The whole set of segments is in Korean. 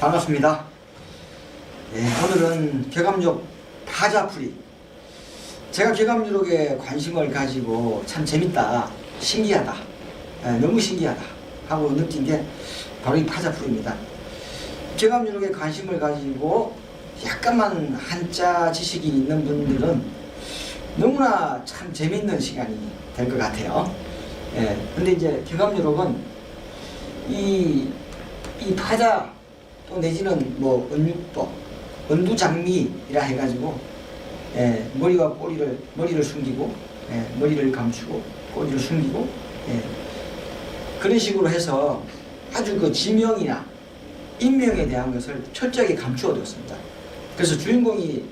반갑습니다. 오늘은 개감육 파자풀이. 제가 개감육에 관심을 가지고 참 재밌다, 신기하다, 너무 신기하다 하고 느낀 게 바로 이 파자풀입니다. 개감육에 관심을 가지고 약간만 한자 지식이 있는 분들은 너무나 참 재밌는 시간이 될 것 같아요. 근데 이제 개감육은 이 파자 또 내지는 뭐 은육법, 은두장미이라 해가지고 머리와 머리를 숨기고 머리를 감추고 꼬리를 숨기고 그런 식으로 해서 아주 그 지명이나 인명에 대한 것을 철저하게 감추어 뒀습니다. 그래서 주인공이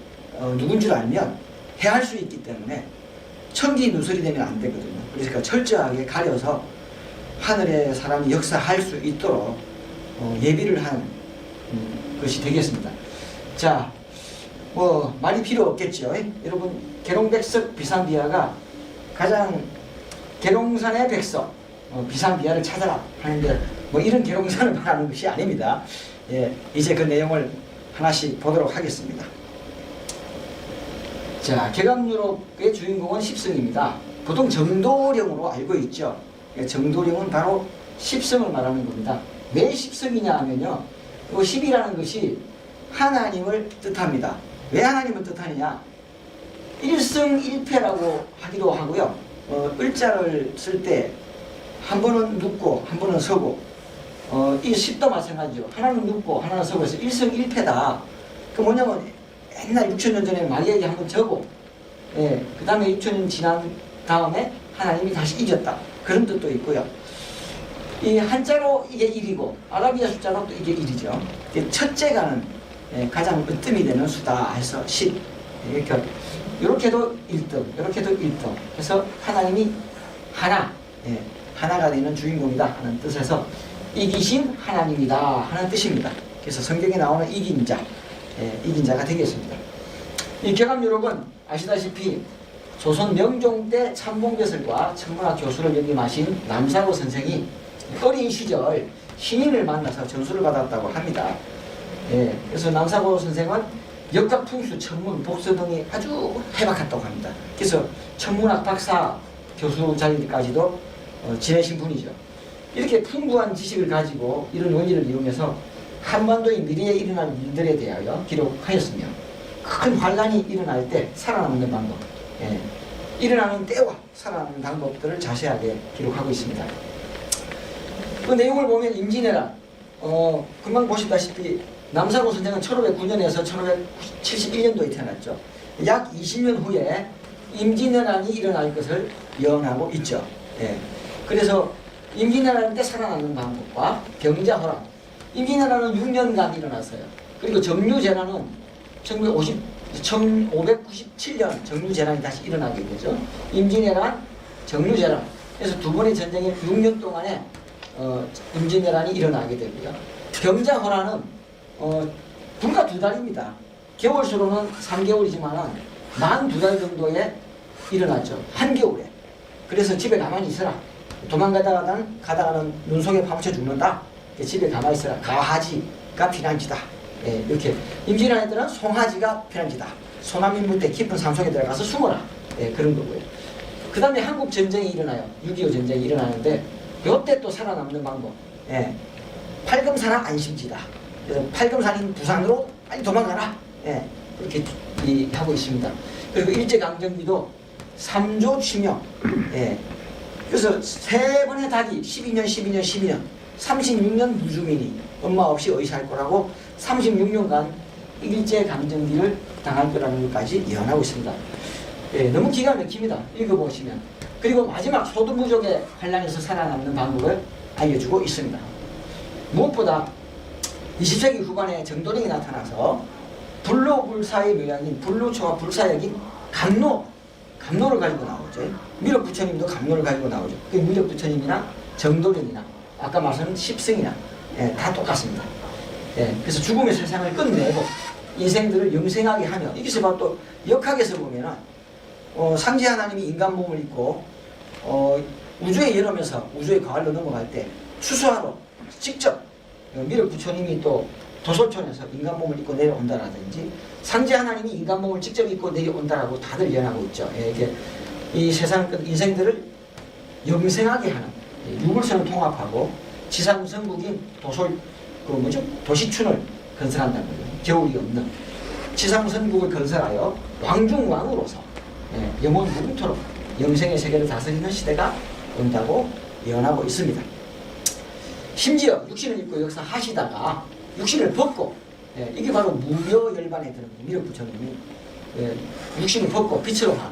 누군 줄 알면 해할 수 있기 때문에 천기 누설이 되면 안 되거든요. 그러니까 철저하게 가려서 하늘의 사람이 역사할 수 있도록 예비를 한 것이 되겠습니다. 자, 뭐 말이 필요 없겠죠. 여러분, 계룡백석 비상비화가 가장 계룡산의 백석 비상비화를 찾아라 하는데 뭐 이런 계룡산을 말하는 것이 아닙니다. 이제 그 내용을 하나씩 보도록 하겠습니다. 자, 개감유록의 주인공은 십성입니다. 보통 정도령으로 알고 있죠. 정도령은 바로 십성을 말하는 겁니다. 왜 십성이냐 하면요, 이 십이라는 것이 하나님을 뜻합니다. 왜 하나님을 뜻하느냐? 일성일패라고 하기도 하고요. 을자를 쓸 때 한 번은 눕고 한 번은 서고, 이 십도 마찬가지죠. 하나는 눕고 하나는 서고 해서 일성일패다. 그 뭐냐면 옛날 6,000년 전에 마리아에게 한번 져고, 그 다음에 6,000년 지난 다음에 하나님이 다시 이겼다. 그런 뜻도 있고요. 이 한자로 이게 1이고 아라비아 숫자로 또 이게 1이죠. 첫째가는 가장 으뜸이 되는 수다 해서 10. 이렇게도 1등, 이렇게도 1등 해서 하나님이 하나, 하나가 되는 주인공이다 하는 뜻에서 이기신 하나님이다 하는 뜻입니다. 그래서 성경에 나오는 이긴 자, 이긴 자가 되겠습니다. 이 개감유록은 아시다시피 조선 명종 때 참봉개설과 천문학 교수를 역임하신 남사고 선생이 어린 시절 신인을 만나서 전수를 받았다고 합니다. 그래서 남사고 선생은 역학, 풍수, 천문, 복서 등이 아주 해박했다고 합니다. 그래서 천문학 박사 교수 자리까지도 지내신 분이죠. 이렇게 풍부한 지식을 가지고 이런 원리를 이용해서 한반도의 미래에 일어날 일들에 대하여 기록하였으며 큰 환란이 일어날 때 살아남는 방법, 일어나는 때와 살아남는 방법들을 자세하게 기록하고 있습니다. 그 내용을 보면 임진왜란, 금방 보시다시피 남사고 선생은 1509년에서 1571년도에 태어났죠. 약 20년 후에 임진왜란이 일어날 것을 예언하고 있죠. 그래서 임진왜란 때 살아남는 방법과 병자호란, 임진왜란은 6년간 일어났어요. 그리고 정류재난은 1597년 정류재난이 다시 일어나게 되죠. 임진왜란, 정류재난. 그래서 두 번의 전쟁이 6년 동안에 임진왜란이 일어나게 되고요. 병자호란은 불과 2달입니다. 개월수로는 3개월이지만 만 2달 정도에 일어났죠. 한겨울에. 그래서 집에 가만히 있어라. 가다가는 눈 속에 파묻혀 죽는다. 집에 가만히 있어라. 가하지가 피난지다. 이렇게. 임진왜란 때는 송하지가 피난지다. 소나민물 때 깊은 산속에 들어가서 숨어라. 그런 거고요. 그 다음에 한국 전쟁이 일어나요. 6.25 전쟁이 일어나는데 이때 또 살아남는 방법. 팔금산은 안심지다. 그래서 팔금산인 부산으로 빨리 도망가라. 이렇게 하고 있습니다. 그리고 일제강점기도 3조 취명. 그래서 세 번의 닭이 12년 36년 무주민이 엄마 없이 의사할 거라고 36년간 일제강점기를 당할 거라는 것까지 예언하고 있습니다. 너무 기가 막힙니다. 읽어보시면. 그리고 마지막 소두무족의 환란에서 살아남는 방법을 알려주고 있습니다. 무엇보다 20세기 후반에 정도령이 나타나서 불로불사의 묘양인 불로초와 불사역인 감로를 가지고 나오죠. 미륵부처님도 감로를 가지고 나오죠. 그 미륵부처님이나 정도령이나 아까 말씀한 십성이나 다 똑같습니다. 그래서 죽음의 세상을 끝내고 인생들을 영생하게 하며, 여기서 봐 또 역학에서 보면은 상제 하나님이 인간 몸을 입고 우주에 이르면서 우주의 가을로 넘어갈 때 추수하러 직접 미륵 부처님이 또 도솔촌에서 인간 몸을 입고 내려온다라든지 상제 하나님이 인간 몸을 직접 입고 내려온다라고 다들 예언하고 있죠. 이게 이 세상 인생들을 영생하게 하는 유물선을 통합하고 지상성국인 도시춘을 건설한다는 거죠. 겨울이 없는 지상선국을 건설하여 왕중왕으로서 영원 무궁토록 영생의 세계를 다스리는 시대가 온다고 예언하고 있습니다. 심지어 육신을 입고 역사하시다가 육신을 벗고 이게 바로 무벼열반에 드는 미륵부처님이 육신을 벗고 빛으로 하는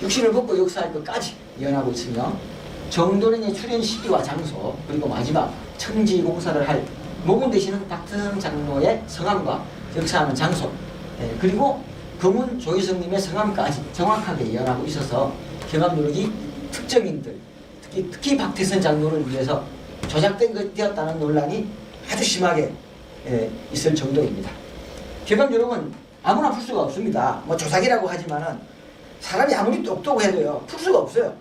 육신을 벗고 역사할 것까지 예언하고 있으며 정도령의 출현 시기와 장소 그리고 마지막 청지공사를 할 모군 되시는 박태선 장로의 성함과 역사하는 장소 그리고 금운 조희성님의 성함까지 정확하게 예언하고 있어서 경합누룩이 특정인들 특히 박태선 장로를 위해서 조작되었다는 논란이 아주 심하게 있을 정도입니다. 경합누룩은 아무나 풀 수가 없습니다. 뭐 조작이라고 하지만은 사람이 아무리 똑똑하고 해도요 풀 수가 없어요.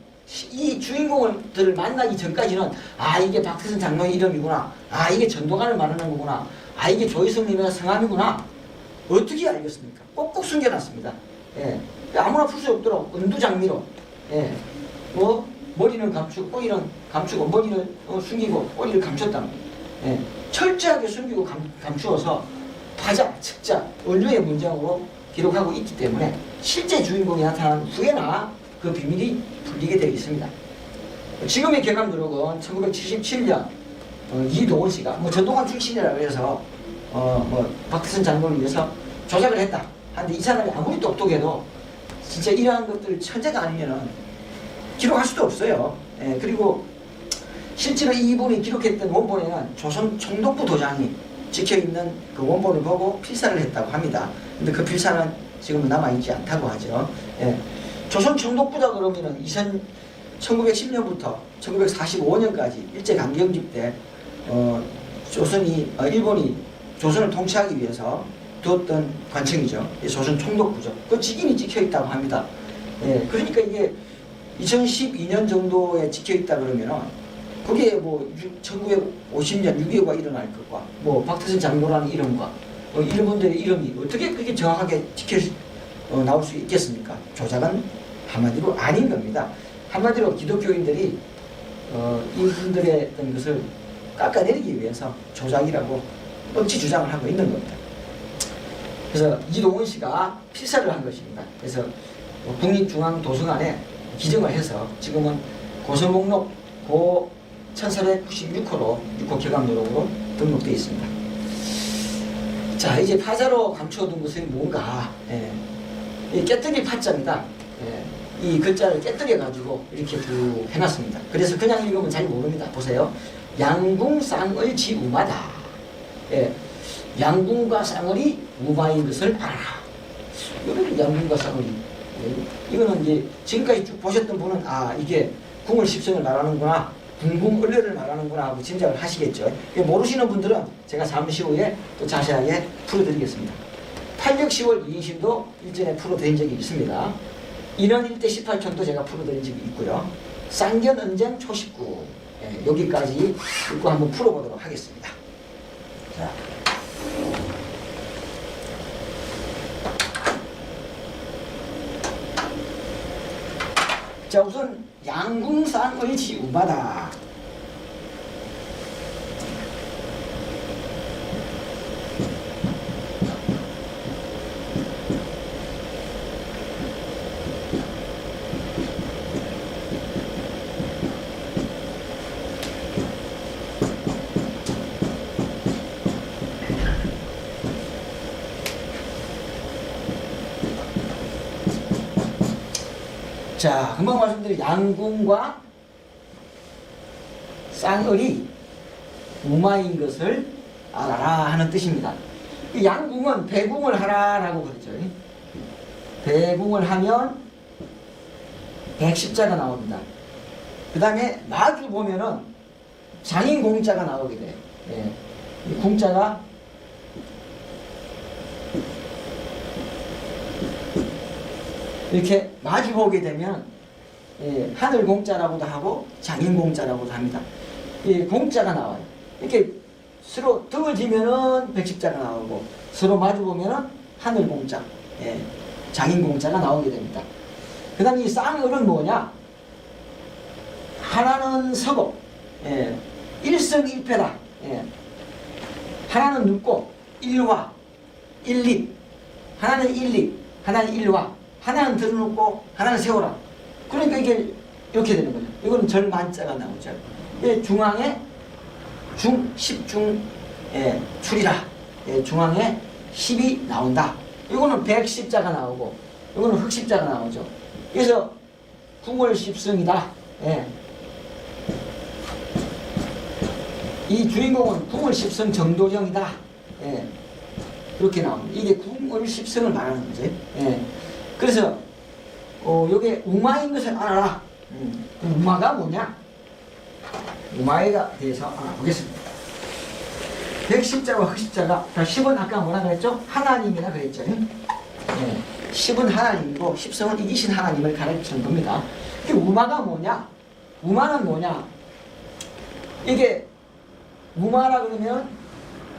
이 주인공들을 만나기 전까지는 아 이게 박태선 장로의 이름이구나, 아 이게 전도관을 말하는 거구나, 아 이게 조희성님의 성함이구나 어떻게 알겠습니까? 꼭꼭 숨겨놨습니다. 아무나 풀 수 없도록 은두장미로 뭐 머리는 감추고 꼬리는 감추고 머리를 숨기고 꼬리를 감췄다는 거예요. 철저하게 숨기고 감추어서 파자, 측자, 원료의 문장으로 기록하고 있기 때문에 실제 주인공이 나타난 후에나 그 비밀이 풀리게 되어 있습니다. 지금의 경합누룩은 1977년 이도원 씨가 뭐 전동관 출신이라고 해서 뭐 박태선 장로를 위해서 조작을 했다. 하는데 이 사람이 아무리 똑똑해도 진짜 이러한 것들 천재가 아니면은 기록할 수도 없어요. 그리고 실제로 이분이 기록했던 원본에는 조선 총독부 도장이 찍혀있는 그 원본을 보고 필사를 했다고 합니다. 근데 그 필사는 지금은 남아있지 않다고 하죠. 조선 총독부다 그러면은 1910년부터 1945년까지 일제강점기 때 일본이 조선을 통치하기 위해서 두었던 관청이죠. 조선 총독부죠. 그 직인이 찍혀있다고 합니다. 그러니까 이게 2012년 정도에 찍혀있다 그러면은 거기에 뭐 1950년 6.25가 일어날 것과 뭐 박태선 장로라는 이름과 이분들의 이름이 어떻게 그렇게 정확하게 나올 수 있겠습니까? 조작은 한마디로 아닌 겁니다. 한마디로 기독교인들이 이분들의 어떤 것을 깎아내리기 위해서 조작이라고 억지 주장을 하고 있는 겁니다. 그래서 이동원 씨가 필사를 한 것입니다. 그래서 국립중앙도서관에 기증을 해서 지금은 고서목록 고 1496호로 6호 경합누룩으로 등록되어 있습니다. 자, 이제 파자로 감추어둔 것은 뭔가? 이 깨뜨리 파자입니다. 이 글자를 깨뜨려 가지고 이렇게 쭉 해놨습니다. 그래서 그냥 읽으면 잘 모릅니다. 보세요. 양궁 쌍을 지우마다. 양궁과 쌍을이 우마인 것을 알아. 이거는 양궁과 쌍을이. 이거는 이제 지금까지 쭉 보셨던 분은 아 이게 궁을 십성을 말하는구나, 궁궁을례를 말하는구나 하고 짐작을 하시겠죠. 모르시는 분들은 제가 잠시 후에 또 자세하게 풀어드리겠습니다. 86 10월 2신도 일전에 풀어드린 적이 있습니다. 인원 1대 18촌도 제가 풀어드린 적이 있고요. 쌍견언쟁 초19 여기까지 읽고 한번 풀어보도록 하겠습니다. 자, 우선 양궁쌍을 지우마다. 자, 금방 말씀드린 양궁과 쌍을이 우마인 것을 알아라 하는 뜻입니다. 이 양궁은 배궁을 하라라고 그랬죠. 배궁을 하면 백십자가 나옵니다. 그 다음에 마주 보면은 장인공자가 나오게 돼요. 이 궁자가 이렇게 마주보게 되면 하늘공자라고도 하고 장인공자라고도 합니다. 이 공자가 나와요. 이렇게 서로 등을 지면은 백십자가 나오고 서로 마주보면은 하늘공자, 예, 장인공자가 나오게 됩니다. 그 다음에 이 쌍을은 뭐냐? 하나는 서고, 예, 일성일패다. 예. 하나는 눕고 일화, 일립. 하나는 일립, 하나는 일화. 하나는 들어눕고 하나는 세워라. 그러니까 이게 이렇게 되는 거죠. 이건 절만자가 나오죠. 예, 중앙에 십중, 예, 출이라. 예, 중앙에 10이 나온다. 이거는 백십자가 나오고 이거는 흑십자가 나오죠. 그래서 궁월십성이다. 예. 이 주인공은 궁월십성 정도정이다. 예. 그렇게 나옵니다. 이게 궁월십성을 말하는 거죠. 예. 그래서 요게 우마인 것을 알아라. 우마가 뭐냐? 우마에 대해서 알아보겠습니다. 백십자와 흑십자가, 10은 아까 뭐라 그랬죠? 하나님이라 그랬죠. 예. 10은 하나님이고 10성은 이기신 하나님을 가르치는 겁니다. 이게 우마가 뭐냐? 우마는 뭐냐? 이게 우마라 그러면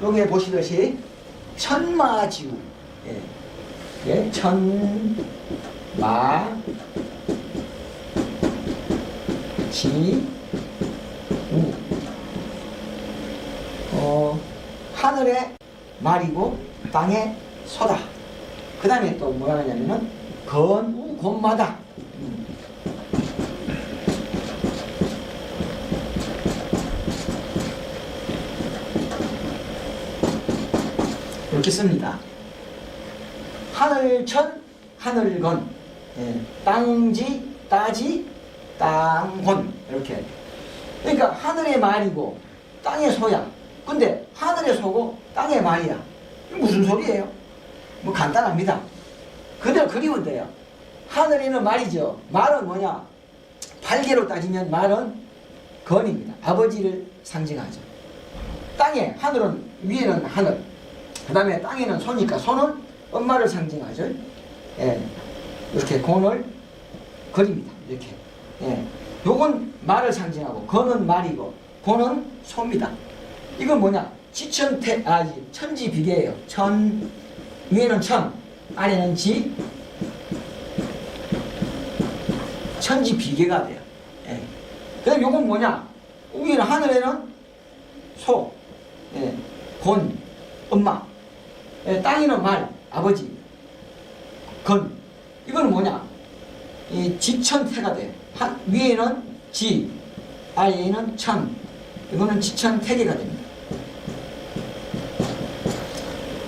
여기에 보시듯이 천마지우, 예. 예. 천마지우, 하늘의 말이고 땅의 소다. 그 다음에 또 뭐라 하냐면은 건우곤마다. 이렇게 씁니다. 하늘천, 하늘건, 예, 땅지, 따지, 땅곤. 이렇게. 그러니까 하늘의 말이고 땅의 소야. 근데 하늘의 소고 땅의 말이야. 이게 무슨 소리예요? 뭐 간단합니다. 그대로 그리면 돼요. 하늘에는 말이죠. 말은 뭐냐? 발개로 따지면 말은 건입니다. 아버지를 상징하죠. 땅에, 하늘은, 위에는 하늘, 그 다음에 땅에는 소니까 소는 엄마를 상징하죠. 예. 이렇게 곤을 그립니다. 이렇게. 예. 요건 말을 상징하고, 건은 말이고, 곤은 소입니다. 이건 뭐냐? 천지비계예요. 위에는 천, 아래는 지, 천지비계가 돼요. 예. 그 다음 요건 뭐냐? 위에는 하늘에는 소, 예. 곤, 엄마, 예. 땅에는 말, 아버지, 건. 이거는 뭐냐? 이 지천태가 돼요. 위에는 지, 아래에는 천. 이거는 지천태계가 됩니다.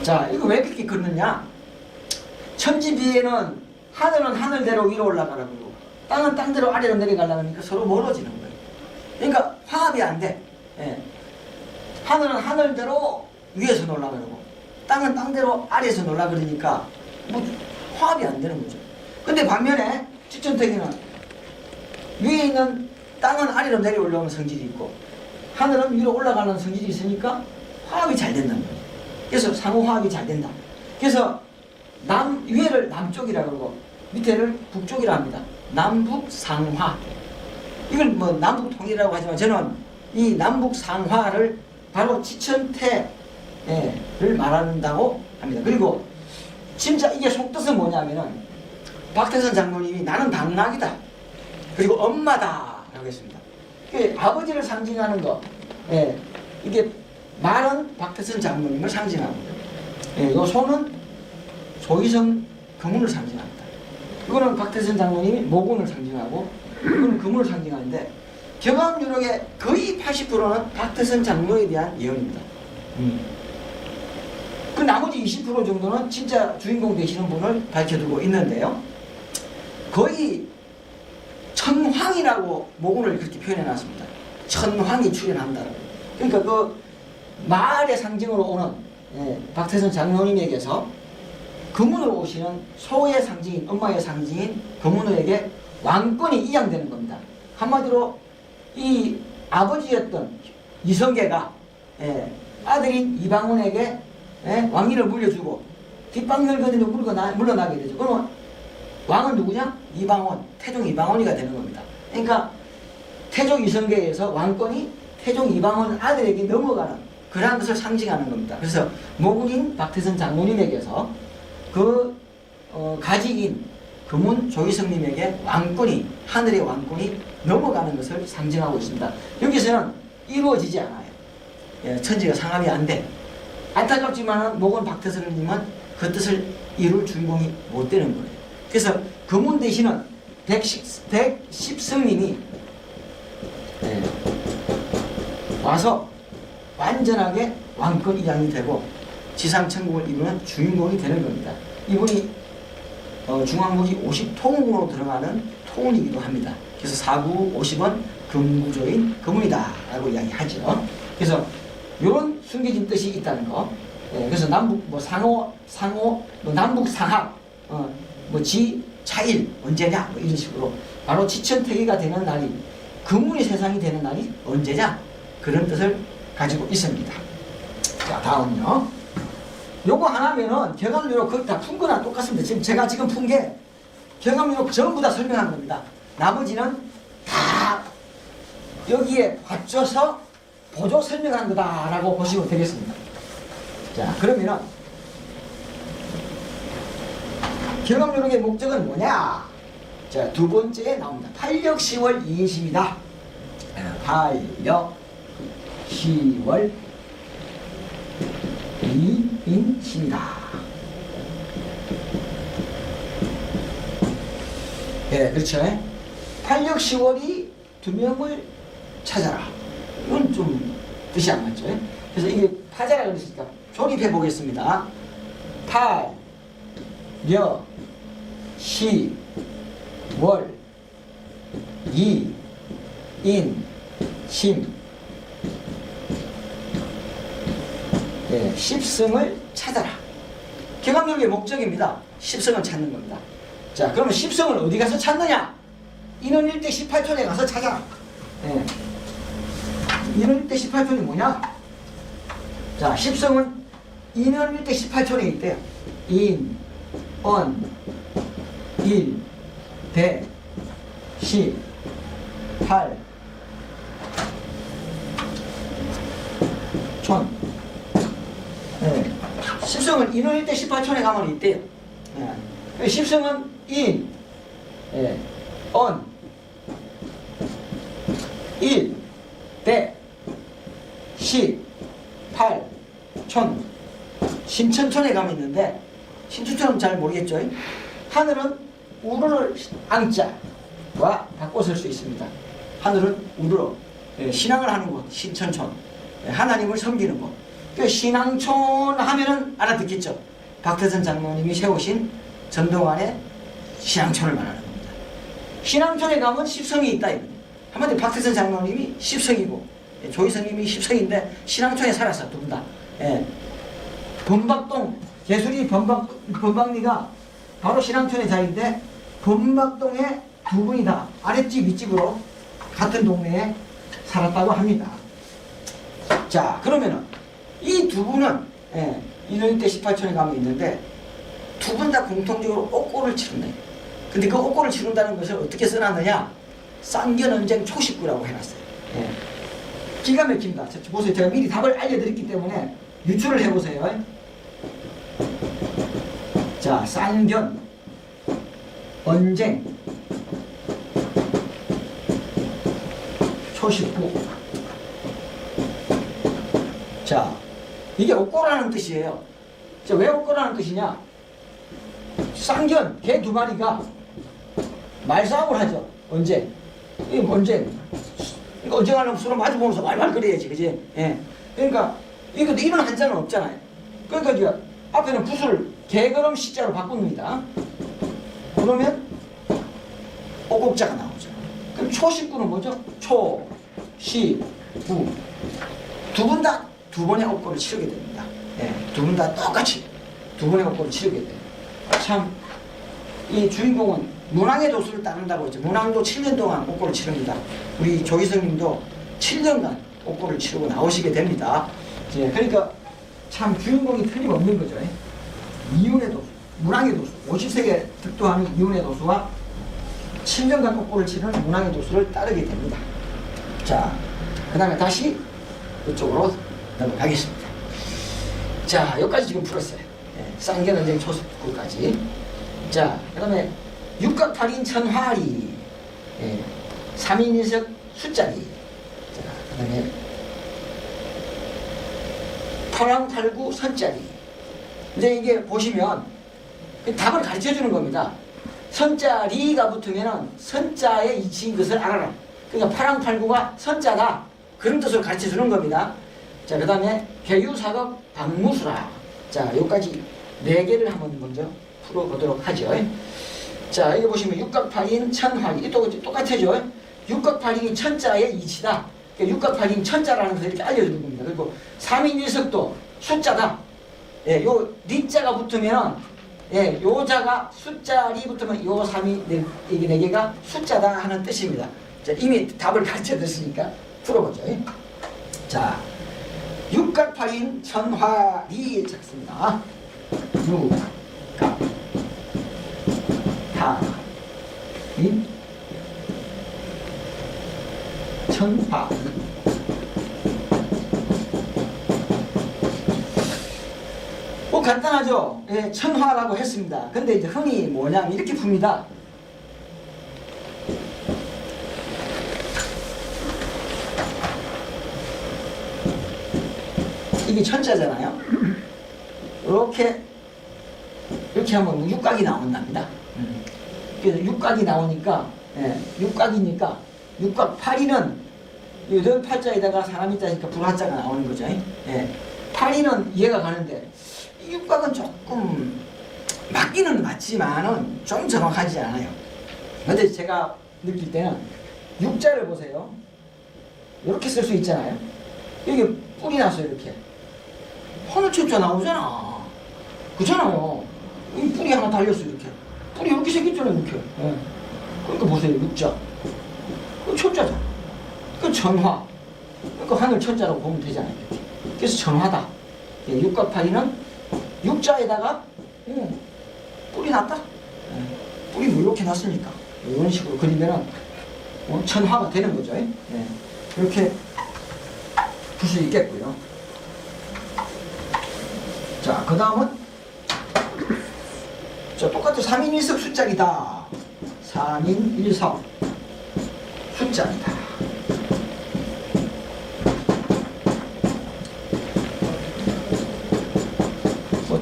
자, 이거 왜 그렇게 긋느냐? 천지비에는 하늘은 하늘대로 위로 올라가라고 그러고 땅은 땅대로 아래로 내려가려고 하니까 서로 멀어지는 거예요. 그러니까 화합이 안 돼. 예. 하늘은 하늘대로 위에서 놀라 그러고 땅은 땅대로 아래에서 놀라 그러니까 뭐 화합이 안 되는 거죠. 근데 반면에 지천태계는 위에 있는 땅은 아래로 내려올라오는 성질이 있고 하늘은 위로 올라가는 성질이 있으니까 화합이 잘 된다는 거예요. 그래서 상호 화합이 잘 된다. 그래서 위에를 남쪽이라 그러고 밑에를 북쪽이라 합니다. 남북상화. 이걸 뭐 남북통일이라고 하지만 저는 이 남북상화를 바로 지천태를 말한다고 합니다. 그리고 진짜 이게 속뜻은 뭐냐면은 박태선 장로님이 나는 당나귀다. 그리고 엄마다 라고 했습니다. 아버지를 상징하는 거. 예, 이게 말은 박태선 장로님을 상징합니다. 예, 요 소는 소위성 금운을 상징합니다. 이거는 박태선 장로님이 모군을 상징하고 이거는 금운을 상징하는데 경암 유록의 거의 80%는 박태선 장로에 대한 예언입니다. 그 나머지 20% 정도는 진짜 주인공 되시는 분을 밝혀두고 있는데요. 거의 천황이라고 모군을 그렇게 표현해놨습니다. 천황이 출현한다라고. 그러니까 그 말의 상징으로 오는 박태선 장로님에게서 금운으로 오시는 소의 상징인 엄마의 상징인 금운에게 왕권이 이양되는 겁니다. 한마디로 이 아버지였던 이성계가 아들인 이방원에게 왕위를 물려주고 뒷방열거리로 물러나게 되죠. 그러면 왕은 누구냐? 이방원, 태종 이방원이가 되는 겁니다. 그러니까 태종 이성계에서 왕권이 태종 이방원 아들에게 넘어가는 그러한 것을 상징하는 겁니다. 그래서 모국인 박태선 장모님에게서 그 가지인 금운 조희성님에게 왕권이, 하늘의 왕권이 넘어가는 것을 상징하고 있습니다. 여기서는 이루어지지 않아요. 예, 천지가 상합이 안 돼. 안타깝지만 목은 박태선님은 그 뜻을 이룰 주인공이 못 되는 거예요. 그래서 금운 대신은 110성님이 와서 완전하게 왕권 이양이 되고 지상천국을 이루는 주인공이 되는 겁니다. 이분이 중앙국이 50통으로 들어가는 통운이기도 합니다. 그래서 4구 50은 금구조인 금운이다 라고 이야기하죠. 그래서 이런 숨겨진 뜻이 있다는 거. 그래서 남북 상호 남북 상합 지 차일 언제냐 이런 식으로 바로 지천태기가 되는 날이, 금운이 세상이 되는 날이 언제냐, 그런 뜻을 가지고 있습니다. 자, 다음요. 요거 하나면은 경합유로 거의 다 푼 거나 똑같습니다. 지금 제가 푼 게 경합유로 전부 다 설명한 겁니다. 나머지는 다 여기에 받쳐서 보조 설명한 거다라고 보시면 되겠습니다. 자, 그러면은 경합유록의 목적은 뭐냐? 자, 두 번째에 나옵니다. 팔력 10월 2인심이다. 팔력 10월 2인심이다. 예, 그렇죠. 팔력 10월이 두 명을 찾아라. 이건 좀 뜻이 안 맞죠. 그래서 이게 파자라 그랬으니까 조립해 보겠습니다. 팔, 려, 시, 월, 이, 인, 심. 예, 10성을 찾아라. 경합유록의 목적입니다. 10성을 찾는 겁니다. 자, 그러면 10성을 어디 가서 찾느냐? 인원일대 18촌에 가서 찾아라. 예. 인원일대 18촌이 뭐냐? 자, 10성은 인원일대 18촌에 있대요. 인, 언, 일, 대, 시, 팔, 촌. 예. 10성은 인원일대 18촌에 가면 있대요. 예. 10성은 인, 예. 언, 일, 대, 시, 팔, 촌. 신천촌에 가면 있는데, 신천촌은 잘 모르겠죠. 하늘은 우르를 앙자와 바꿔 쓸 수 있습니다. 하늘은 우르로, 예, 신앙을 하는 곳, 신천촌. 예, 하나님을 섬기는 곳. 그 신앙촌 하면은 알아듣겠죠. 박태선 장로님이 세우신 전동안의 신앙촌을 말하는 겁니다. 신앙촌에 가면 10성이 있다 이거죠. 한마디로 박태선 장로님이 10성이고 조희성님이 10성인데 신앙촌에 살았어, 두 분 다. 예. 범박동 예술이 범박리가 바로 신앙촌의 자리인데 범박동에 두 분이 다 아랫집 윗집으로 같은 동네에 살았다고 합니다. 자, 그러면은 이 두 분은 인원일대 18촌에 가면 있는데 두 분 다 공통적으로 옥고를 치른다. 근데 그 옥고를 치른다는 것을 어떻게 써놨느냐? 쌍견언쟁 초식구라고 해놨어요. 예. 기가 막힙니다. 보세요. 제가 미리 답을 알려드렸기 때문에 유추를 해보세요. 자, 쌍견, 언쟁, 초식구. 자, 이게 옥고라는 뜻이에요. 자, 왜 옥고라는 뜻이냐? 쌍견, 개 두 마리가 말싸움을 하죠. 언쟁. 이 언쟁. 그러니까 언쟁하려면 서로 마주보면서 말말거려야지, 그지? 예. 그러니까 이것도 이런 한자는 없잖아요. 그러니까 이제 앞에는 붓을 개걸음 시자로 바꿉니다. 그러면 오곡자가 나오죠. 그럼 초식구는 뭐죠? 초, 시, 구. 두 분 다 두 번의 옥고를 치르게 됩니다. 예. 두 분 다 똑같이 두 번의 옥고를 치르게 돼요. 참, 이 주인공은 문왕의 도수를 따른다고 했죠. 문왕도 7년 동안 옥고를 치릅니다. 우리 조희성님도 7년간 옥고를 치르고 나오시게 됩니다. 예. 그러니까 참 주인공이 틀림없는 거죠. 이윤의 도수, 문왕의 도수, 50세에 득도하는 이윤의 도수와 7년간 옥고를 치르는 문왕의 도수를 따르게 됩니다. 자, 그 다음에 다시 이쪽으로 넘어가겠습니다. 자, 여기까지 지금 풀었어요. 쌍계논쟁 초습구까지. 자, 그 다음에 육각팔인 천화리, 3인인석 숫자리. 자, 그 다음에 파랑팔구 선자리. 이제 이게 보시면 답을 가르쳐 주는 겁니다. 선자리가 붙으면 선자의 이치인 것을 알아라. 그러니까 파랑팔구가 선자다. 그런 뜻으로 가르쳐 주는 겁니다. 자, 그 다음에 개유사각 박무수라. 자, 여기까지 4개를 한번 먼저 풀어보도록 하죠. 자, 여기 보시면 육각팔인 천화리. 똑같아죠. 육각팔인이 천자의 이치다. 그러니까 육각팔인 천자라는 것을 이렇게 알려주는 겁니다. 그리고 3인일석도 숫자다. 예, 요 리자가 붙으면, 예, 요자가 숫자리 붙으면 요 3이 이게 4개가 숫자다 하는 뜻입니다. 자, 이미 답을 가르쳐 줬으니까 풀어보죠. 자, 육각팔인 천화리 작습니다. 육각팔인 천화리. 뭐 간단하죠? 예, 천화라고 했습니다. 근데 이제 흥이 뭐냐면 이렇게 풉니다. 이게 천자잖아요. 이렇게 하면 육각이 나온답니다. 그래서 육각이 나오니까, 육각이니까 육각 8이는 여덟 팔자에다가 사람이 있다니까 불화자가 나오는 거죠. 8이는 이해가 가는데 이 육각은 조금 맞기는 맞지만은 좀 정확하지 않아요. 근데 제가 느낄 때는 육자를 보세요. 이렇게 쓸 수 있잖아요. 여기 뿔이 났어요. 이렇게 하늘천자 나오잖아. 그렇잖아요. 이 뿔이 하나 달렸어. 이렇게 뿔이 이렇게 생겼잖아요. 이렇게. 그러니까 보세요. 육자. 그 천자죠. 그 천화. 그러니까 하늘 천자라고 보면 되잖아요. 이렇게. 그래서 천화다. 육각팔이는 육자에다가 뿔이 났다. 뿔이 뭐 이렇게 났으니까 이런 식으로 그리면은 천화가 되는 거죠. 이렇게 풀 수 있겠고요. 자, 그 다음은 똑같은 3인1석 숫자리다. 3인1석 숫자리다.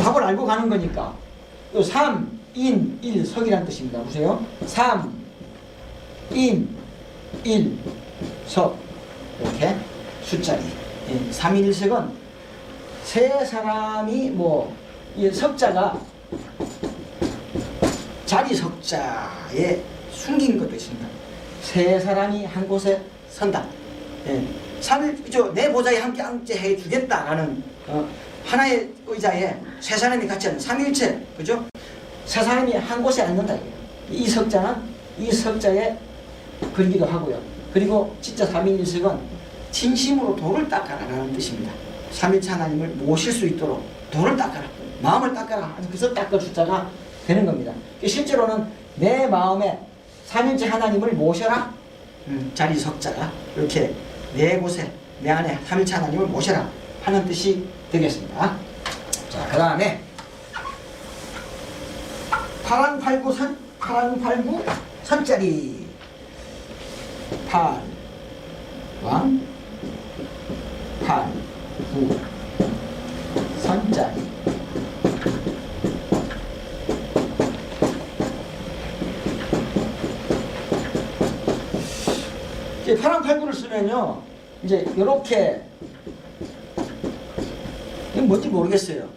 답을 알고 가는 거니까 3인 1석이라는 뜻입니다. 보세요. 3인 1석 이렇게 숫자리. 3인 1석은 세 사람이 이 석자가 자리 석자에 숨긴 것도 있습니다. 세 사람이 한 곳에 선다. 내 보좌에 함께 앉게 해주겠다라는 하나의 의자에 세 사람이 같이 앉는 삼일체, 그죠? 세 사람이 한 곳에 앉는다. 이 석자는 이 석자에 걸기도 하고요. 그리고 진짜 3인1석은 진심으로 돌을 닦아라라는 뜻입니다. 삼일체 하나님을 모실 수 있도록 돌을 닦아라, 마음을 닦아라. 그래서 닦을 숫자가 되는 겁니다. 실제로는 내 마음에 삼일체 하나님을 모셔라. 자리 석자가 이렇게 내 곳에 내 안에 삼일체 하나님을 모셔라 하는 뜻이 되겠습니다. 자, 그 다음에 파랑팔구 선자리. 팔왕 팔구 선자리. 이제 파랑팔구를 쓰면요, 이제 이렇게 이건 뭔지 모르겠어요.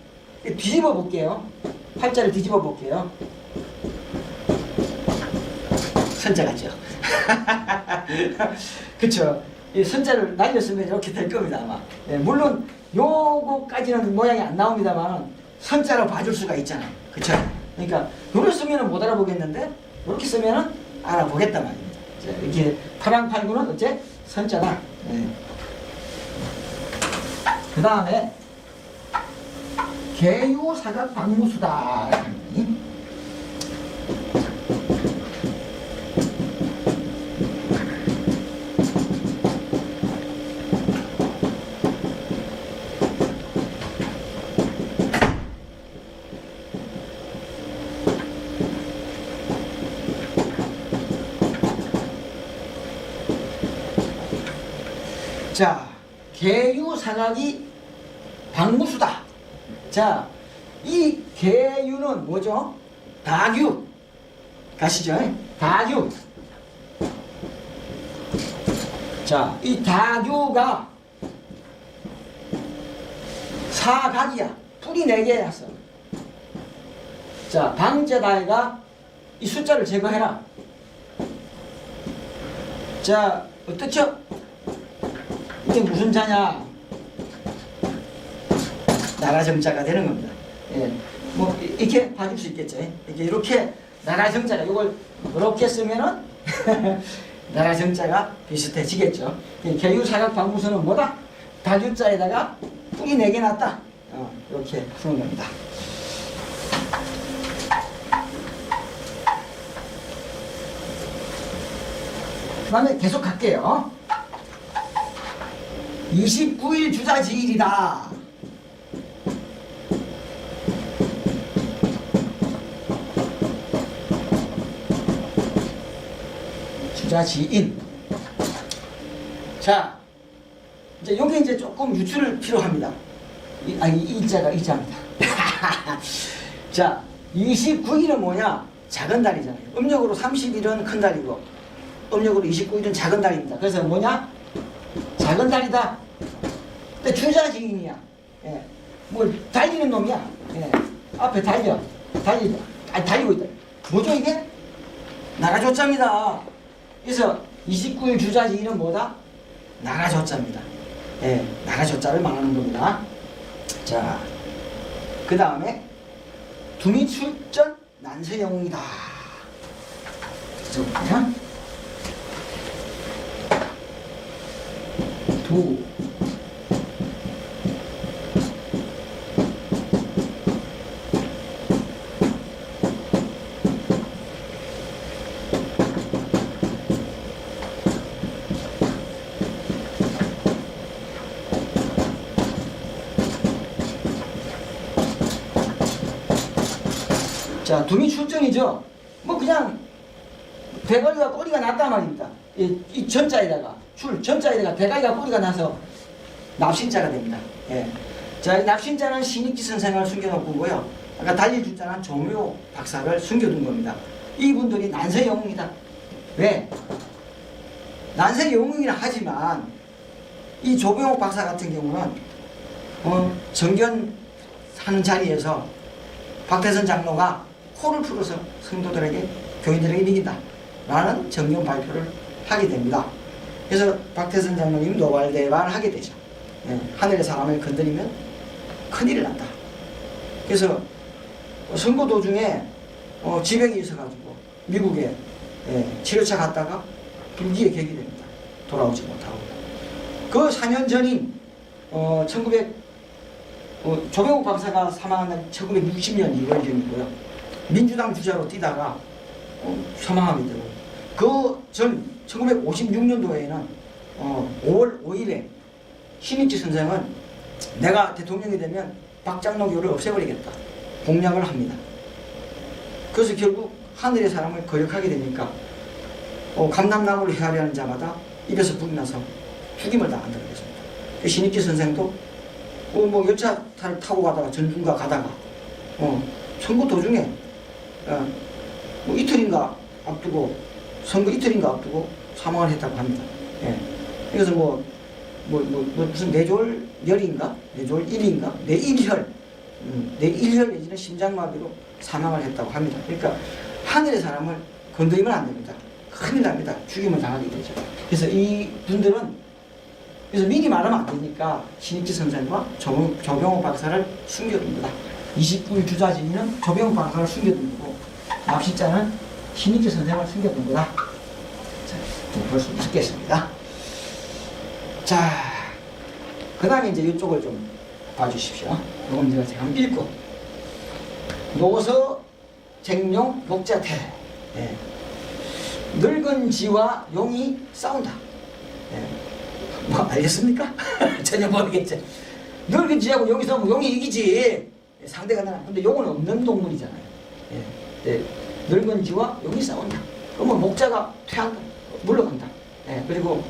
뒤집어 볼게요. 팔자를 뒤집어 볼게요. 선자 같죠? 그쵸? 이 선자를 날렸으면 이렇게 될 겁니다, 아마. 물론 요거까지는 모양이 안 나옵니다만 선자로 봐줄 수가 있잖아요. 그쵸? 그러니까 요걸 쓰면 못 알아보겠는데 이렇게 쓰면 알아보겠단 말입니다. 자, 이렇게 파랑팔구는 어째? 선자다. 그 다음에 개유사각 박무수다. 자, 계유사각이 방무수다. 자, 이 계유는 뭐죠? 다규. 가시죠? 다규. 자, 이 다규가 사각이야. 풀이 4개였어. 자, 방자다해가 이 숫자를 제거해라. 자, 어떻죠? 이게 무슨 자냐? 나라정자가 되는 겁니다. 예. 뭐, 이렇게 봐줄 수 있겠죠? 이렇게 나라정자가, 이걸 이렇게 쓰면은, 나라정자가 비슷해지겠죠. 계유사각 방무수는 뭐다? 다규자에다가 풀이 4개 놨다. 이렇게 푸는 겁니다. 그 다음에 계속 갈게요. 29일 주자지일이다. 주자지인. 자, 이제 여기 이제 조금 유추를 필요합니다. 이자가 이자입니다. 자, 29일은 뭐냐? 작은 달이잖아요. 음력으로 30일은 큰 달이고, 음력으로 29일은 작은 달입니다. 그래서 뭐냐? 작은 달이다. 근데 주자지인이야. 예. 뭐 달리는 놈이야. 예. 앞에 달리고 있다. 뭐죠 이게? 나라조자입니다. 그래서 29일 주자지인은 뭐다? 나라조자입니다. 예. 나라조자를 말하는 겁니다. 자, 그 다음에 두미출전 난세영웅이다. 그죠? 두 자, 두미출전이죠. 뭐 그냥 대가리가 꼬리가 났단 말입니다. 이 전자에다가 전자에다가 대가리가 꼬리가 나서 납신자가 됩니다. 예. 자, 이 납신자는 신익지 선생을 숨겨놓고 있고요. 아까 달리주자는 조묘 박사를 숨겨둔 겁니다. 이분들이 난세영웅이다. 왜? 난세영웅이라 하지만 이 조묘 박사 같은 경우는 정견하는 자리에서 박태선 장로가 코를 풀어서 성도들에게 교인들에게 이긴다 라는 정견 발표를 하게 됩니다. 그래서 박태선 장로님 노발대발을 하게 되죠. 예, 하늘의 사람을 건드리면 큰일이 난다. 그래서 선거 도중에 지병이 있어가지고 미국에 치료차 갔다가 불기에 객이 됩니다. 돌아오지 못하고. 그 4년 전인 조병욱 박사가 사망한 날 1960년 2월경이고요. 민주당 주자로 뛰다가 사망하게 되고, 그 전 1956년도에는 5월 5일에 신익지 선생은 내가 대통령이 되면 박장로교를 없애버리겠다 공약을 합니다. 그래서 결국 하늘의 사람을 거역하게 되니까 감람나무를 헤아려는 자마다 입에서 불이 나서 죽임을 당한다고 했습니다. 그 신익지 선생도 뭐 열차를 타고 가다가 전중과 가다가 선거 도중에 뭐 이틀인가 앞두고 선거 이틀인가 앞두고 사망을 했다고 합니다. 예. 그래서 무슨 뇌졸열인가 뇌졸일인가 뇌일혈 내지는 심장마비로 사망을 했다고 합니다. 그러니까 하늘의 사람을 건드리면 안 됩니다. 큰일 납니다. 죽임을 당하게 되죠. 그래서 이 분들은 그래서 미리 말하면 안 되니까 신익지 선생과 조병욱 박사를 숨겨둡니다. 29일 주자지인은 조병욱 박사를 숨겨둔 거고, 납시자는 신익지 선생을 숨겨둔 거다. 자, 볼 수 있겠습니다. 자, 그 다음에 이제 이쪽을 좀 봐주십시오. 이건 제가 한번 읽고. 노서 쟁룡 목자태. 예. 늙은 지와 용이 싸운다. 예. 뭐 알겠습니까? 전혀 모르겠죠. 늙은 지하고 용이 싸우면 용이 이기지. 상대가 나라. 근데 용은 없는 동물이잖아요. 예. 네. 늙은 지와 용이 싸운다. 그러면 목자가 퇴한다. 물러간다. 예. 그리고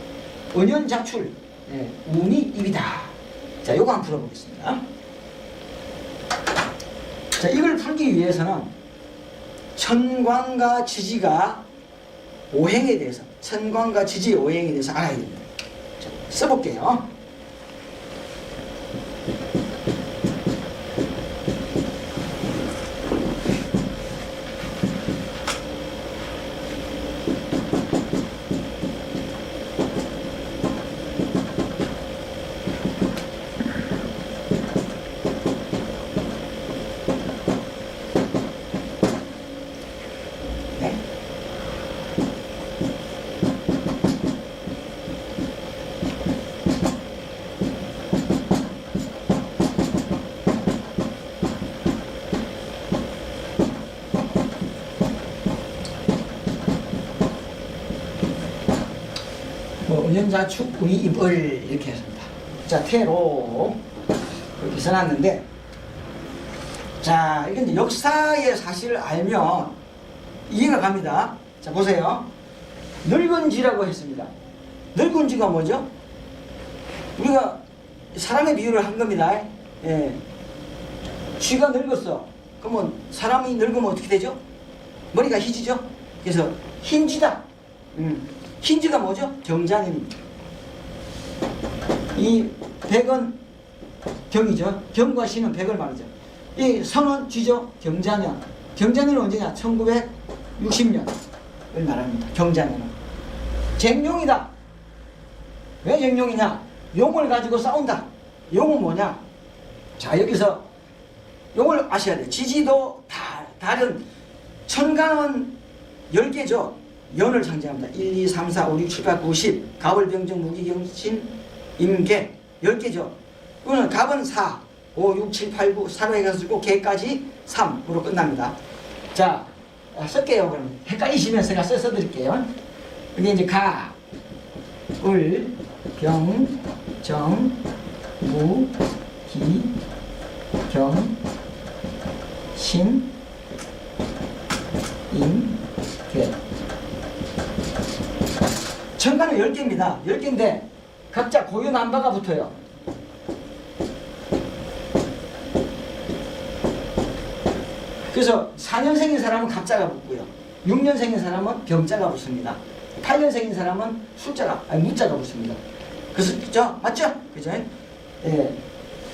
은연작출. 예, 우미 입이다. 자, 요거 한번 풀어보겠습니다. 자, 이걸 풀기 위해서는 천광과 지지가 오행에 대해서, 천광과 지지의 오행에 대해서 알아야 됩니다. 자, 써볼게요. 은연자축 우미입을 이렇게 했습니다. 자, 태로 이렇게 써놨는데, 자, 이건 이제 역사의 사실을 알면 이해가 갑니다. 자, 보세요. 늙은 쥐라고 했습니다. 늙은 쥐가 뭐죠? 우리가 사람의 비유를 한 겁니다. 예. 쥐가 늙었어. 그러면 사람이 늙으면 어떻게 되죠? 머리가 희지죠? 그래서 흰쥐다. 흰쥐가 뭐죠? 경자년입니다. 이 백은 경이죠. 경과 신은 백을 말이죠. 이 선은 쥐죠. 경자년. 경자년은 언제냐? 1960년을 말합니다. 경자년은. 쟁룡이다. 왜 쟁룡이냐? 용을 가지고 싸운다. 용은 뭐냐? 자, 여기서 용을 아셔야 돼요. 지지도 다른 천간은 10개죠. 연을 상징합니다. 1, 2, 3, 4, 5, 6, 7, 8, 9, 10. 갑을, 병정, 무기경신, 임계 10개죠. 이거는 갑은 4, 5, 6, 7, 8, 9, 4로 해가지고 개까지 3으로 끝납니다. 자, 쓸게요. 그럼 헷갈리시면 제가 써드릴게요. 여기 이제 가, 을, 병, 정, 무, 기, 경, 신, 임, 계. 천간은 10개입니다. 10개인데 각자 고유남바가 붙어요. 그래서 4년생인 사람은 갑자가 붙고요. 6년생인 사람은 병자가 붙습니다. 8년생인 사람은 무자가 붙습니다. 그래서 그죠? 맞죠? 그죠? 예.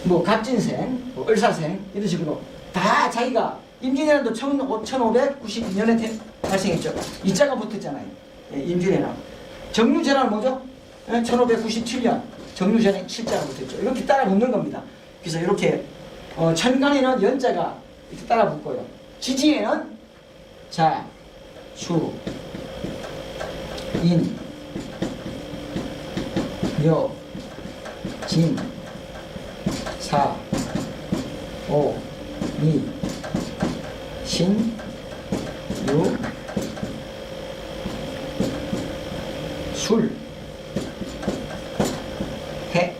뭐 갑진생, 뭐 을사생 이런 식으로 다 자기가 임진왜란도 1592년에 발생했죠. 이자가 붙었잖아요. 예, 임진왜란. 정유재란은 뭐죠? 1597년 정유재란 실자가 붙었죠. 이렇게 따라 붙는 겁니다. 그래서 이렇게 천간에는 연자가 이렇게 따라 붙고요. 지지에는 자, 수, 인, 묘, 진, 사, 오, 미, 신, 유, 술, 해.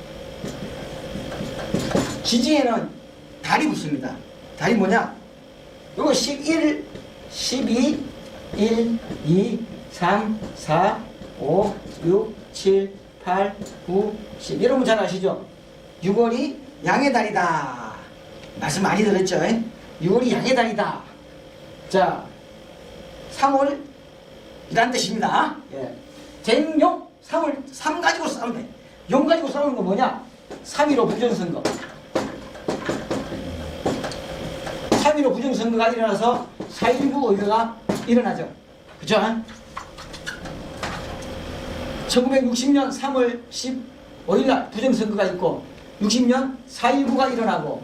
지지에는 달이 붙습니다. 달이 뭐냐? 이거 11, 12, 1, 2, 3, 4, 5, 6, 7, 8, 9, 10. 여러분 잘 아시죠? 6월이 양의 달이다. 말씀 많이 들었죠? 6월이 양의 달이다. 자, 3월 이란 뜻입니다. 예. 쟁용 3월 3 가지고 싸우네. 용 가지고 싸우는 건 뭐냐? 3.15 부정선거. 3.15 부정선거가 일어나서 4.19 의회가 일어나죠. 그죠? 1960년 3월 15일날 부정선거가 있고 60년 4.19가 일어나고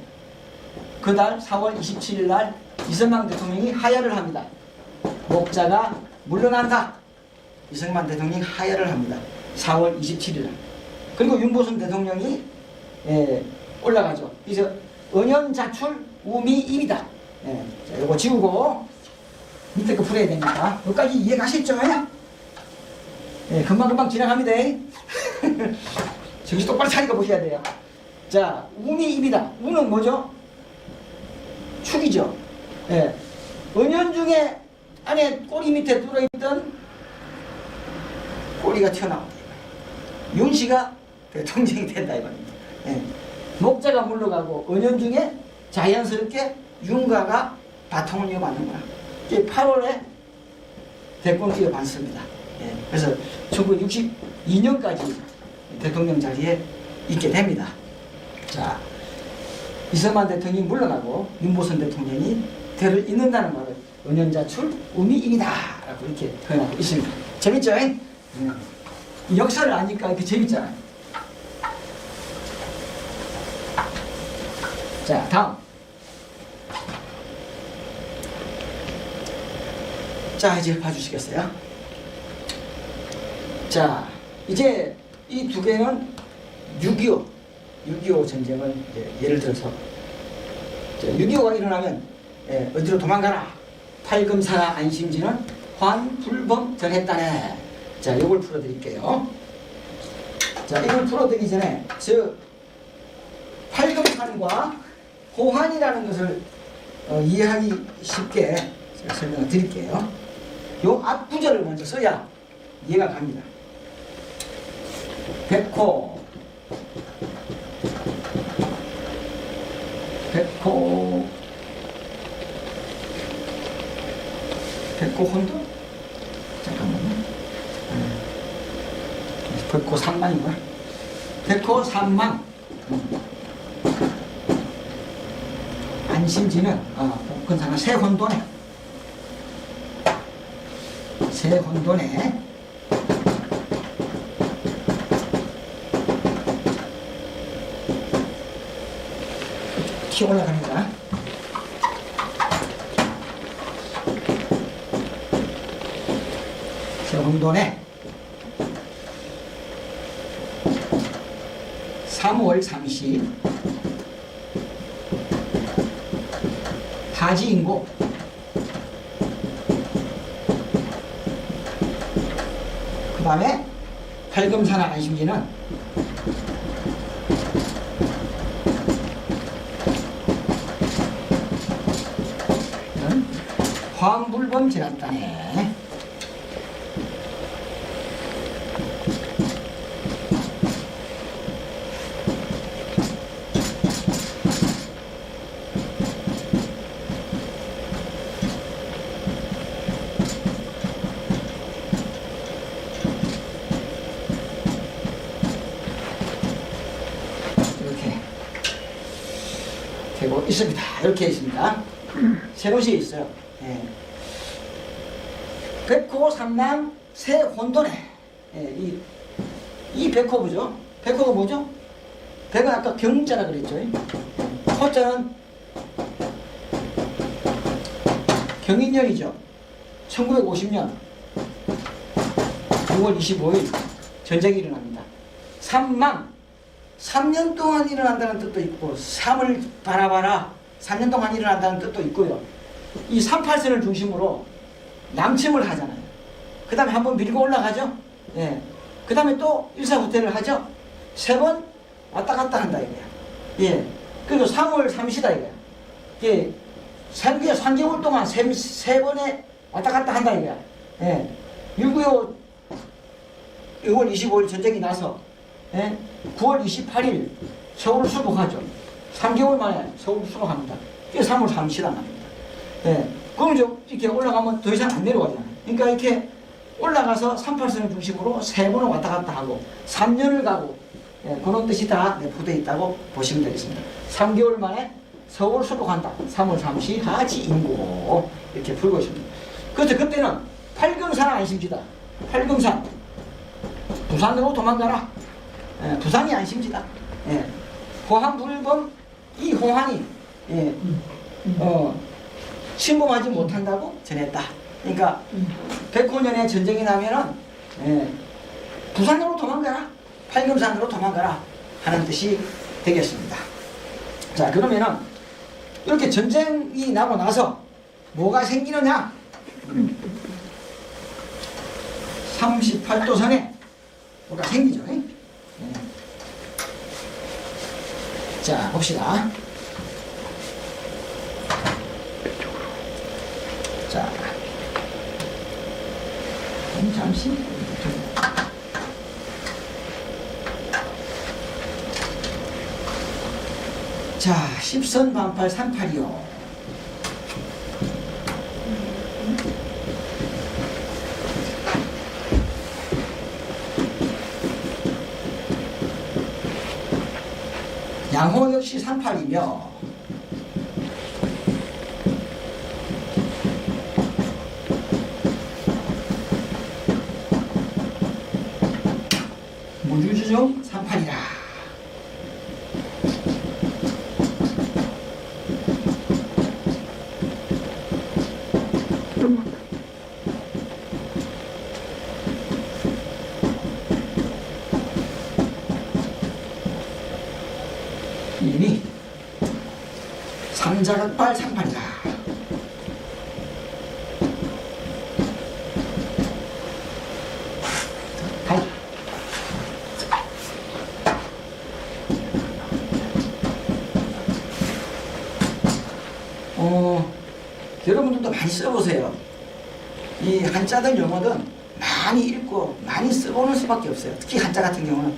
그달 4월 27일날 이승만 대통령이 하야를 합니다. 목자가 물러난다. 이승만 대통령이 하야를 합니다. 4월 27일. 그리고 윤보순 대통령이 올라가죠. 그래서 은연자출 우미입이다. 자, 요거 지우고 밑에 거 풀어야 됩니다. 여기까지 이해 가셨죠? 금방금방 지나갑니다. 정신 똑바로 차리고 보셔야 돼요. 자, 우미입이다. 우는 뭐죠? 축이죠. 은연 중에 안에 꼬리 밑에 들어있던 꼬리가 튀어나옵니다. 윤씨가 대통령이 된다 이겁니다. 예. 목자가 물러가고 은연중에 자연스럽게 윤가가 바통을 이어받는구나. 8월에 대권을 이어받습니다. 예. 그래서 1962년까지 대통령 자리에 있게 됩니다. 자, 이승만 대통령이 물러나고 윤보선 대통령이 대를 잇는다는 말을 은연자출 우미입니다 라고 이렇게 표현하고 있습니다. 재밌죠? 역사를 아니까 이렇게 재밌잖아요. 자, 다음. 자, 이제 봐주시겠어요? 자, 이제 이 두 개는 6.25 전쟁을 이제 예를 들어서 6.25가 일어나면 어디로 도망가라. 팔금사나 안심지는 환불범 전했다네. 자, 이걸 풀어드릴게요. 자, 이걸 풀어드리기 전에 팔금산과 호환이라는 것을 이해하기 쉽게 제가 설명을 드릴게요. 요 앞구절을 먼저 써야 이해가 갑니다. 백호 혼돈? 잠깐만요. 백호 삼망인가? 백호 삼망. 안심지는 복근상은 세혼돈에 키 올라갑니다. 세혼돈에 3월 30일 하지인고 그 다음에 팔금사나 안심지는 환불범 지났다네. 되고 있습니다. 이렇게 있습니다. 세로시에 있어요. 예. 백호 삼남 새 혼돈에 이 백호부죠. 백호가 뭐죠? 백은 아까 경자라 그랬죠. 호자는 경인년이죠. 1950년 6월 25일 전쟁이 일어납니다. 삼망 3년 동안 일어난다는 뜻도 있고 3을 바라봐라 3년 동안 일어난다는 뜻도 있고요. 이 38선을 중심으로 남침을 하잖아요. 그 다음에 한번 밀고 올라가죠. 예. 그 다음에 또 일사후퇴를 하죠. 3번 왔다 갔다 한다 이거야. 예. 그리고 3월 3시다 이거야. 예. 3개월 동안 세 번에 왔다 갔다 한다 이거야. 예. 6.25 6월 25일 전쟁이 나서 9월 28일 서울을 수복하죠. 3개월 만에 서울을 수복합니다. 그게 3월 3시란 말입니다. 그럼 이렇게 올라가면 더 이상 안 내려가잖아요. 그러니까 이렇게 올라가서 38선을 중심으로 3번을 왔다 갔다 하고 3년을 가고 그런 뜻이 다 내포되어 있다고 보시면 되겠습니다. 3개월 만에 서울 수복한다. 3월 3시 하지 인고 이렇게 풀고 있습니다. 그래서 그때는 팔금산 안심지다. 팔금산 부산으로 도망가라. 부산이 안심지다. 호환불범 이 호환이 침범하지 못한다고 전했다. 그러니까 109년에 전쟁이 나면은 부산으로 도망가라. 팔금산으로 도망가라 하는 뜻이 되겠습니다. 자, 그러면은 이렇게 전쟁이 나고 나서 뭐가 생기느냐? 38도선에 뭐가 생기죠. 자, 봅시다. 자, 잠시 자, 10선 반팔 38이요. 양호 역시 38이며 무주주종 38이라. 이미 삼자각발 38이다. 여러분들도 많이 써보세요. 이 한자든 영어든 많이 읽고 많이 써보는 수밖에 없어요. 특히 한자 같은 경우는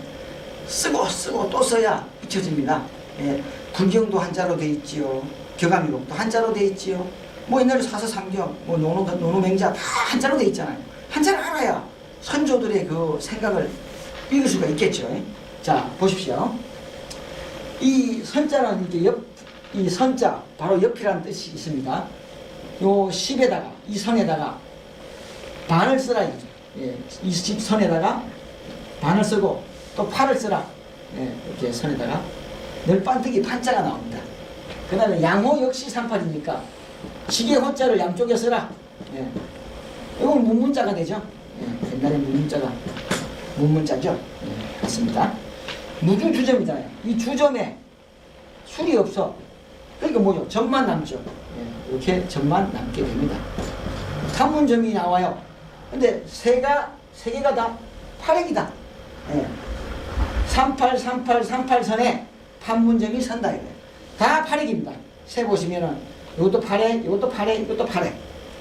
쓰고 또 써야 잊혀집니다. 예, 불경도 한자로 돼 있지요. 교감이록도 한자로 돼 있지요. 뭐 옛날에 사서삼경, 뭐 노노맹자 다 한자로 돼 있잖아요. 한자를 알아야 선조들의 그 생각을 읽을 수가 있겠죠. 자, 보십시오. 이 선자는 이게 이 선자 바로 옆이라는 뜻이 있습니다. 요 10에다가 이 선에다가 반을 쓰라 이거죠. 예, 이 선에다가 반을 쓰고 또 팔을 쓰라. 예, 이렇게 선에다가 늘 반뜨기 판자가 나옵니다. 그 다음에 양호 역시 38이니까 지게 호자를 양쪽에 쓰라. 예, 이건 문문자가 되죠. 예, 옛날에 문문자죠. 예, 맞습니다. 무주주점이잖아요. 이 주점에 술이 없어. 그러니까 뭐죠? 점만 남죠. 예, 이렇게 점만 남게 됩니다. 탐문점이 나와요. 근데 세 개가 다 팔액이다. 예. 38, 38, 38선에 판문점이 선다 이거예요. 다 팔액입니다. 세 보시면은 이것도 팔액, 이것도 팔액, 이것도 팔액.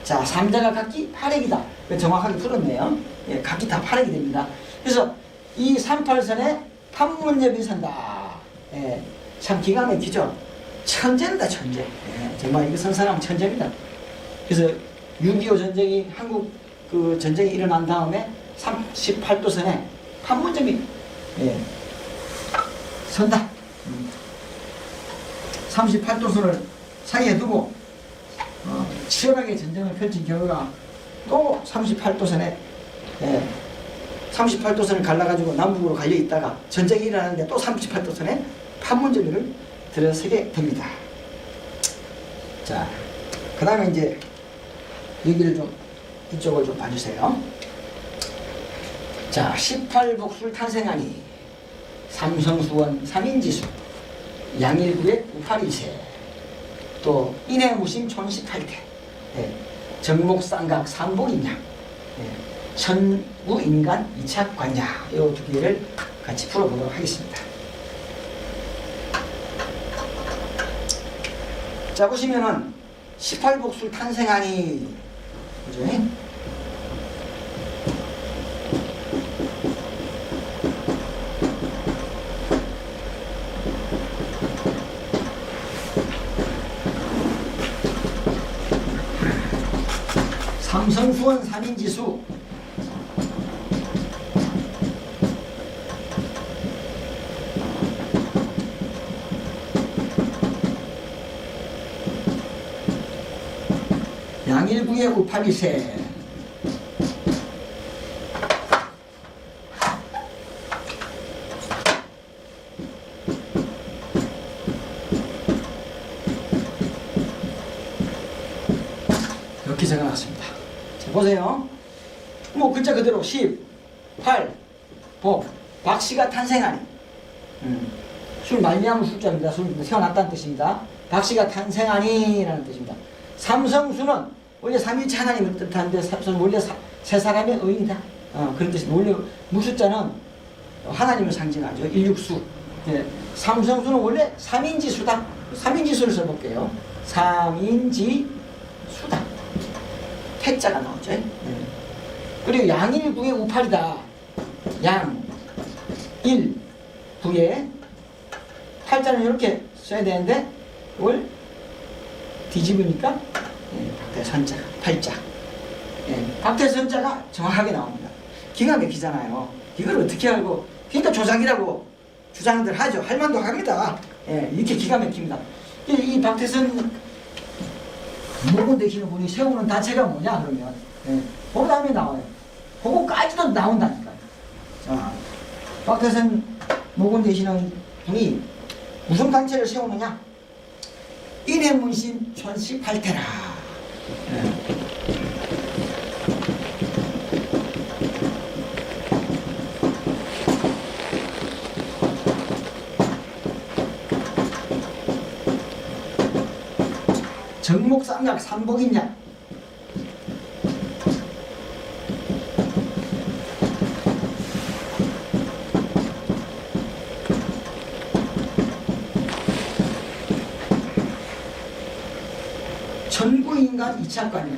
자, 삼자가 각기 팔액이다. 정확하게 풀었네요. 예, 각기 다 팔액이 됩니다. 그래서 이 38선에 판문점이 선다. 예, 참 기가 막히죠. 천재입니다, 천재. 예, 정말 이거 사람 천재입니다. 그래서 6.25 전쟁이 한국 그 전쟁이 일어난 다음에 38도선에 판문점이 예, 선다. 38도선을 사이에 두고 치열하게 전쟁을 펼친 결과 또 38도선에 예, 38도선을 갈라가지고 남북으로 갈려 있다가 전쟁이 일어나는데 또 38도선에 판문점을 들어서게 됩니다. 자, 그 다음에 이제 여기를 좀 이쪽을 좀 봐주세요. 자, 18복술 탄생하니 삼성수원 3인지수 양일구의 우팔일세 또 인해무심 촌18태 예, 정목쌍각 삼복인양 예, 천구인간 이착관야 이 두 개를 같이 풀어보도록 하겠습니다. 자, 보시면은 18복술 탄생하니 그죠? 삼성수원 3인지수 양일구의 우팔일세 이렇게 적어놨습니다. 자, 보세요. 뭐 글자 그대로 10, 8, 복, 박씨가 탄생하니 술 말미암은 숫자입니다. 술 태어났다는 뜻입니다. 박씨가 탄생하니 라는 뜻입니다. 삼성수는 원래 삼일체 하나님을 뜻하는데 삼성은 원래 세 사람의 의인이다. 그런 뜻입니다. 원래 무숫자는 하나님을 상징하죠. 일육수. 네. 삼성수는 원래 삼인지수다. 삼인지수를 써볼게요. 삼인지수다. 태자가 나오죠. 네. 그리고 양일구의 우팔이다. 양, 일, 구에 팔자는 이렇게 써야 되는데 이걸 뒤집으니까 박태선자, 팔자. 박태선자가 정확하게 나옵니다. 기가 막히잖아요. 이걸 어떻게 알고, 그러니까 조작이라고 주장들 하죠. 할 만도 합니다. 이렇게 기가 막힙니다. 이 박태선 모건 되시는 분이 세우는 단체가 뭐냐 그러면 그 다음에 나와요. 그거까지도 나온다니까요. 자, 박태선 모건 되시는 분이 무슨 단체를 세우느냐? 인해문신 촌식팔태라. 정목삼각 삼복이냐? 천구인간 이착관이야.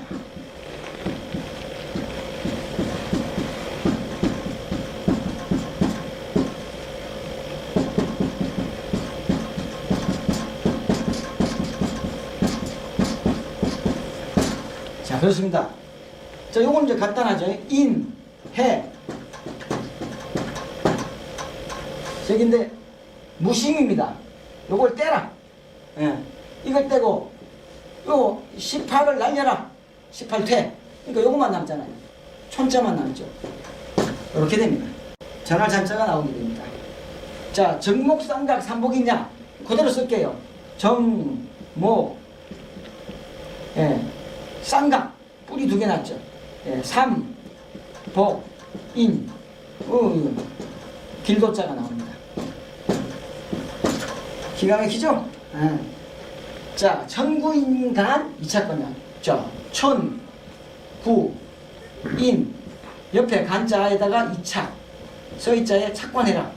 자, 그렇습니다. 자, 요건 이제 간단하죠. 인, 해. 저기인데, 무심입니다. 요걸 떼라. 이걸 떼고, 요 18을 날려라. 18퇴. 그러니까 요것만 남잖아요. 촌자만 남죠. 이렇게 됩니다. 전할잔자가 나오게 됩니다. 자, 정목삼각 삼복이냐? 그대로 쓸게요. 정, 목, 쌍각. 뿌리 두 개 났죠. 삼, 복, 인, 길도자가 나옵니다. 기가 막히죠? 자, 천구인간 이착권이야. 자, 천, 구, 인, 옆에 간자에다가 이착, 서이자에 착관해라.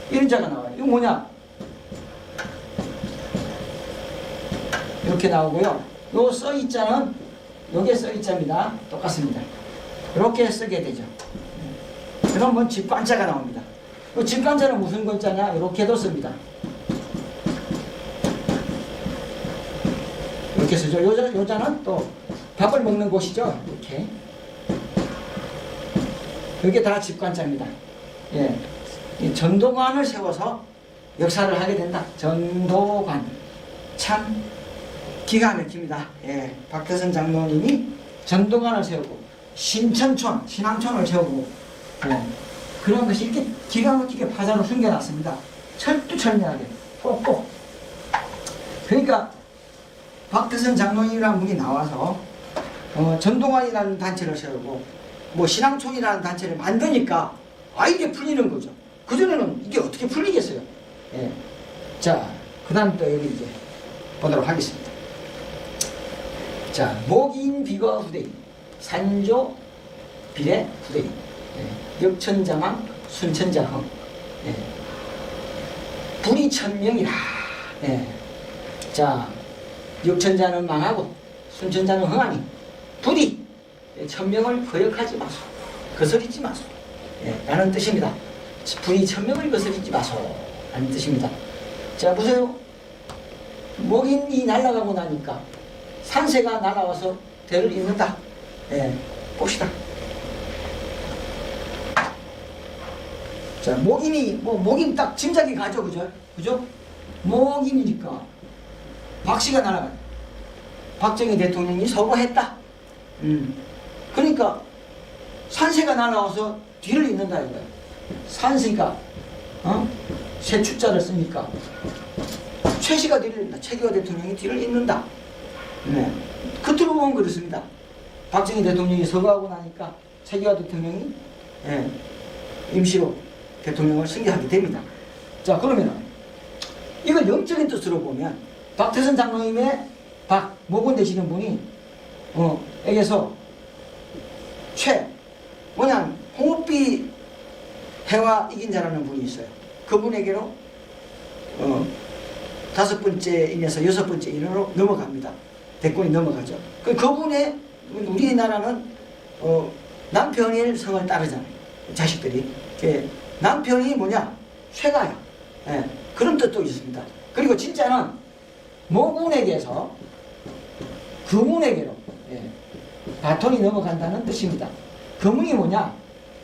이런 자가 나와요. 이거 뭐냐? 이렇게 나오고요. 요 서이자는 요게 서이자입니다. 똑같습니다. 이렇게 쓰게 되죠. 그럼 뭐 집관자가 나옵니다. 이 집관자는 무슨 건자냐? 이렇게도 씁니다. 이렇게 쓰죠. 요자는 또 밥을 먹는 곳이죠. 이렇게. 이게 다 집관자입니다. 이 전도관을 세워서 역사를 하게 된다. 전도관. 참 기가 막힙니다. 박태선 장로님이 전도관을 세우고 신천촌, 신앙촌을 세우고 그런 것이 이렇게 기가 막히게 파자로 숨겨놨습니다. 철두철미하게 꼭꼭. 그러니까 박태선 장로님이라는 분이 나와서 전도관이라는 단체를 세우고 뭐 신앙촌이라는 단체를 만드니까 이게 풀리는 거죠. 그전에는 이게 어떻게 풀리겠어요. 자, 그 다음 또 여기 이제 보도록 하겠습니다. 자, 목인 비거 후대인, 산조 비례 후대인, 역천자망 순천자흥, 불이 천명이라. 자, 역천자는 망하고 순천자는 흥하니 불이 천명을 거역하지 마소. 거스리지 마소. 라는 뜻입니다. 불이 천명을 거스리지 마소. 라는 뜻입니다. 자, 보세요. 목인이 날아가고 나니까 산새가 날아와서 대를 잇는다. 봅시다. 자, 목인 딱 짐작이 가죠. 그죠? 목인이니까 박씨가 날아가요. 박정희 대통령이 서거했다. 그러니까 산새가 날아와서 뒤를 잇는다 이거예요. 산새가 새 축자를 쓰니까 최씨가 뒤를 잇는다. 최규하 대통령이 뒤를 잇는다. 겉으로 보면 그렇습니다. 박정희 대통령이 서거하고 나니까 최규하 대통령이 임시로 대통령을 승계하게 됩니다. 자, 그러면 이걸 영적인 뜻으로 보면 박태선 장로님의 모건 되시는 분이 에게서 뭐냐, 홍업비 해와 이긴 자라는 분이 있어요. 그분에게로 5번째 인에서 6번째 인으로 넘어갑니다. 대권이 넘어가죠. 그분의 우리나라는 남편의 성을 따르잖아요. 자식들이. 남편이 뭐냐? 쇠가야. 그런 뜻도 있습니다. 그리고 진짜는 모군에게서 금운에게로 바톤이 넘어간다는 뜻입니다. 금운이 뭐냐?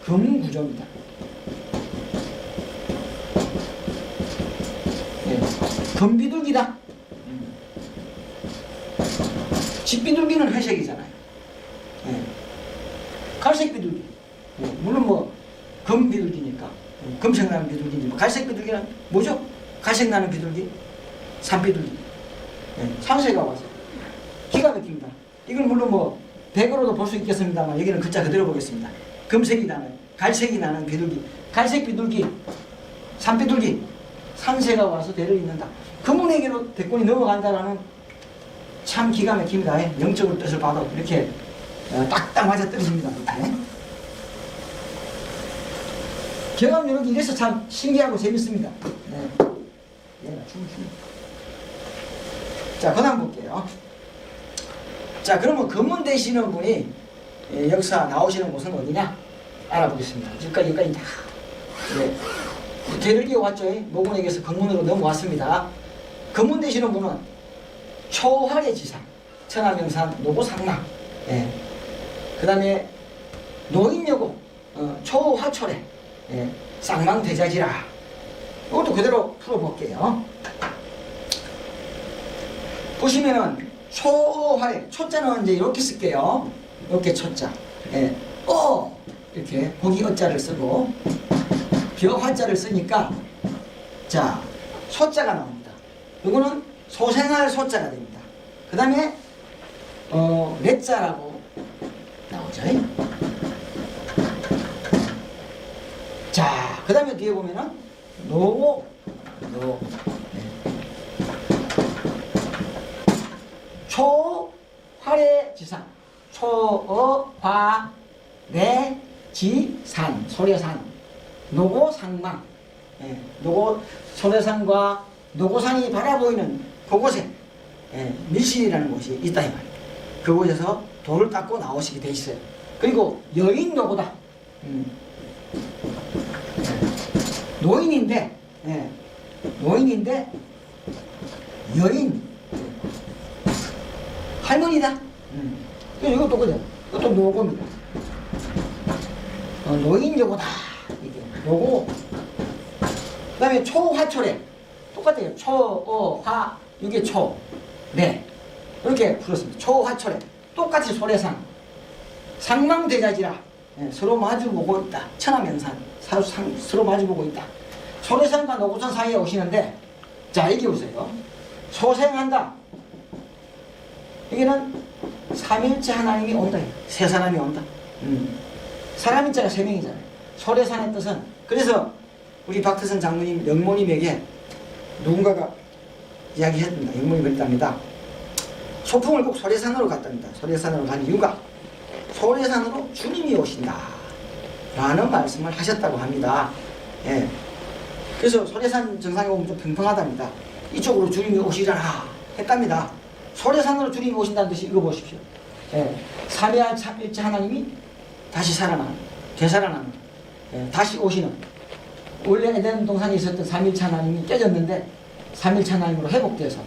금구조입니다. 금비둘기다. 집비둘기는 회색이잖아요. 갈색 비둘기. 물론 뭐 금비둘기니까 금색 나는 비둘기인지, 갈색 비둘기는 뭐죠? 갈색 나는 비둘기? 산비둘기. 산새가 와서 기가 막힙니다. 이건 물론 뭐 백으로도 볼 수 있겠습니다만 여기는 글자 그대로 보겠습니다. 금색이 나는, 갈색이 나는 비둘기, 갈색 비둘기, 산비둘기, 산새가 와서 대를 잇는다. 금운에게로 대권이 넘어간다라는 참 기가 막힙니다. 영적으로 뜻을 봐도 이렇게 딱딱 맞아 떨어집니다. 경합력이 이래서 참 신기하고 재밌습니다. 자, 그 다음 볼게요. 자, 그러면 금운 되시는 분이 역사 나오시는 곳은 어디냐? 알아보겠습니다. 여기까지 다. 대를 이어왔죠. 모군에게서 금운으로 넘어왔습니다. 금운 되시는 분은 초활의 지상, 천하명산, 노고상랑, 그 다음에 노인여고, 초화철에, 쌍망대자지라. 이것도 그대로 풀어볼게요. 보시면은 초활, 초자는 이제 이렇게 쓸게요. 이렇게 초자, 이렇게 고기 어자를 쓰고 벼화자를 쓰니까 자 소자가 나옵니다. 이거는 소생할 소자가 됩니다. 그 다음에 레자라고 나오죠. 자, 그 다음에 뒤에 보면은 초활의 지상, 초어화내지산, 소래산, 노고상망, 소래산과 노고산이 바라보이는 그곳에 밀실이라는 곳이 있다 이 말이에요. 그곳에서 돌을 닦고 나오시게 돼 있어요. 그리고 여인 노고다. 노인인데 여인 할머니다. 이것도 그죠? 이것도 노고입니다. 노인 요고다. 이게 노고. 그 다음에 초화초래. 똑같아요. 초어화 이게 초. 이렇게 풀었습니다. 초화초래. 똑같이 소래산. 상망대자지라. 서로 마주보고 있다. 천하명산. 서로 마주보고 있다. 소래산과 노고산 사이에 오시는데, 자, 여기 보세요. 소생한다. 여기는 삼일체 하나님이 온다. 세 사람이 온다. 사람 인자가 세 명이잖아요. 소래산의 뜻은, 그래서 우리 박태선 장로님, 영모님에게 누군가가 이야기했습니다. 영모님이 그랬답니다. 소풍을 꼭 소래산으로 갔답니다. 소래산으로 간 이유가 소래산으로 주님이 오신다 라는 말씀을 하셨다고 합니다. 그래서 소래산 정상에 오면 좀 평평하답니다. 이쪽으로 주님이 오시잖아 했답니다. 소래산으로 주님이 오신다는 뜻이 이거 보십시오. 삼위일체 하나님이 다시 살아나는, 되살아나는, 다시 오시는. 원래 에덴 동산에 있었던 삼위일체 하나님이 깨졌는데 삼위일체 하나님으로 회복돼서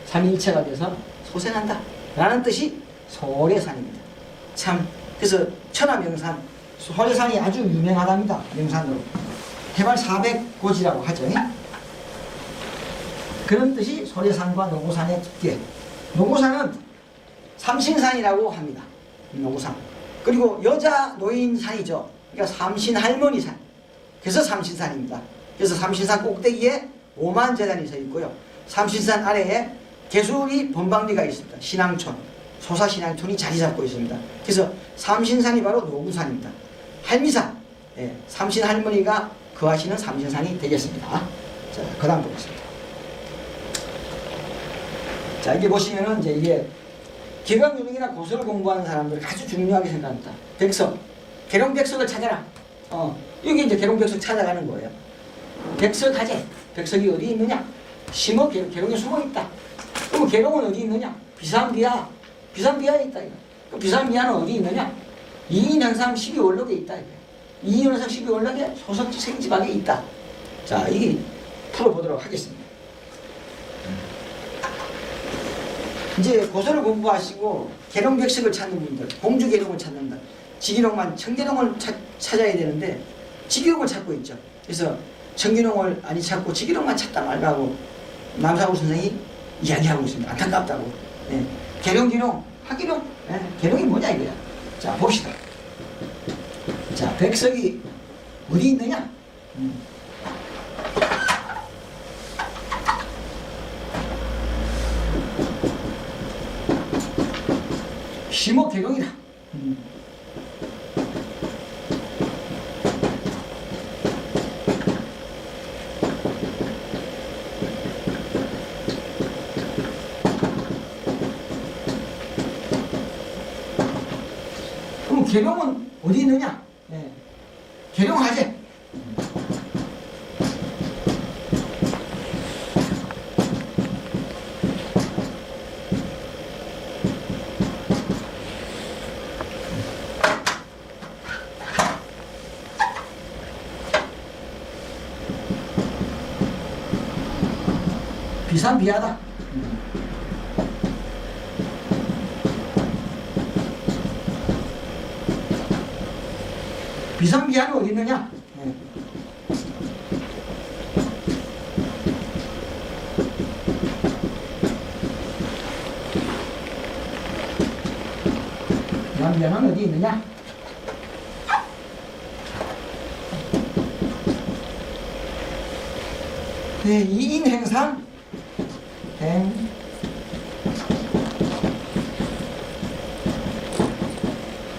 삼위일체가 돼서 소생한다 라는 뜻이 소래산입니다. 참, 그래서 천하명산, 소래산이 아주 유명하답니다. 명산으로 해발 400고지라고 하죠. 그런 뜻이 소래산과 노고산의 깊게. 노고산은 삼신산이라고 합니다. 노고산. 그리고 여자 노인산이죠. 그러니까 삼신할머니산. 그래서 삼신산입니다. 그래서 삼신산 꼭대기에 오만재단이 서 있고요. 삼신산 아래에 개수리 범방리가 있습니다. 신앙촌, 소사신앙촌이 자리 잡고 있습니다. 그래서 삼신산이 바로 노구산입니다. 할미산, 삼신할머니가 거하시는 삼신산이 되겠습니다. 자, 그 다음 보겠습니다. 자, 이게 보시면은 이제 이게 기강유능이나 고서를 공부하는 사람들 아주 중요하게 생각합니다. 백석, 계룡백석을 찾아라. 여기 이제 계룡백석 찾아가는 거예요. 백석하재, 백석이 어디 있느냐? 심어 계룡에 숨어 있다. 그럼 계룡은 어디 있느냐? 비산비야, 비산비야에 있다. 그 비산비야는 어디 있느냐? 이인현상 12원록에 있다. 이인현상 12원록에 소석지 생지방에 있다. 자, 이게 풀어보도록 하겠습니다. 이제 고서를 공부하시고 계룡백석을 찾는 분들, 공주계룡을 찾는 분들, 지기룡만 청계룡을 찾아야 되는데 지기룡을 찾고 있죠. 그래서 청계룡을 아니 찾고 지기룡만 찾다 말라고 남사구 선생이 이야기하고 있습니다. 안타깝다고. 예. 계룡, 기룡, 하기룡. 예. 계룡이 뭐냐 이거야. 자, 봅시다. 자, 백석이 어디 있느냐? 시목 계룡이다. 그럼 계룡은 어디 있느냐? 네. 계룡하제. 비산비하다. 비산비하는 어디 있느냐? 네. 비산비하는 어디 있느냐? 네, 이인행상 행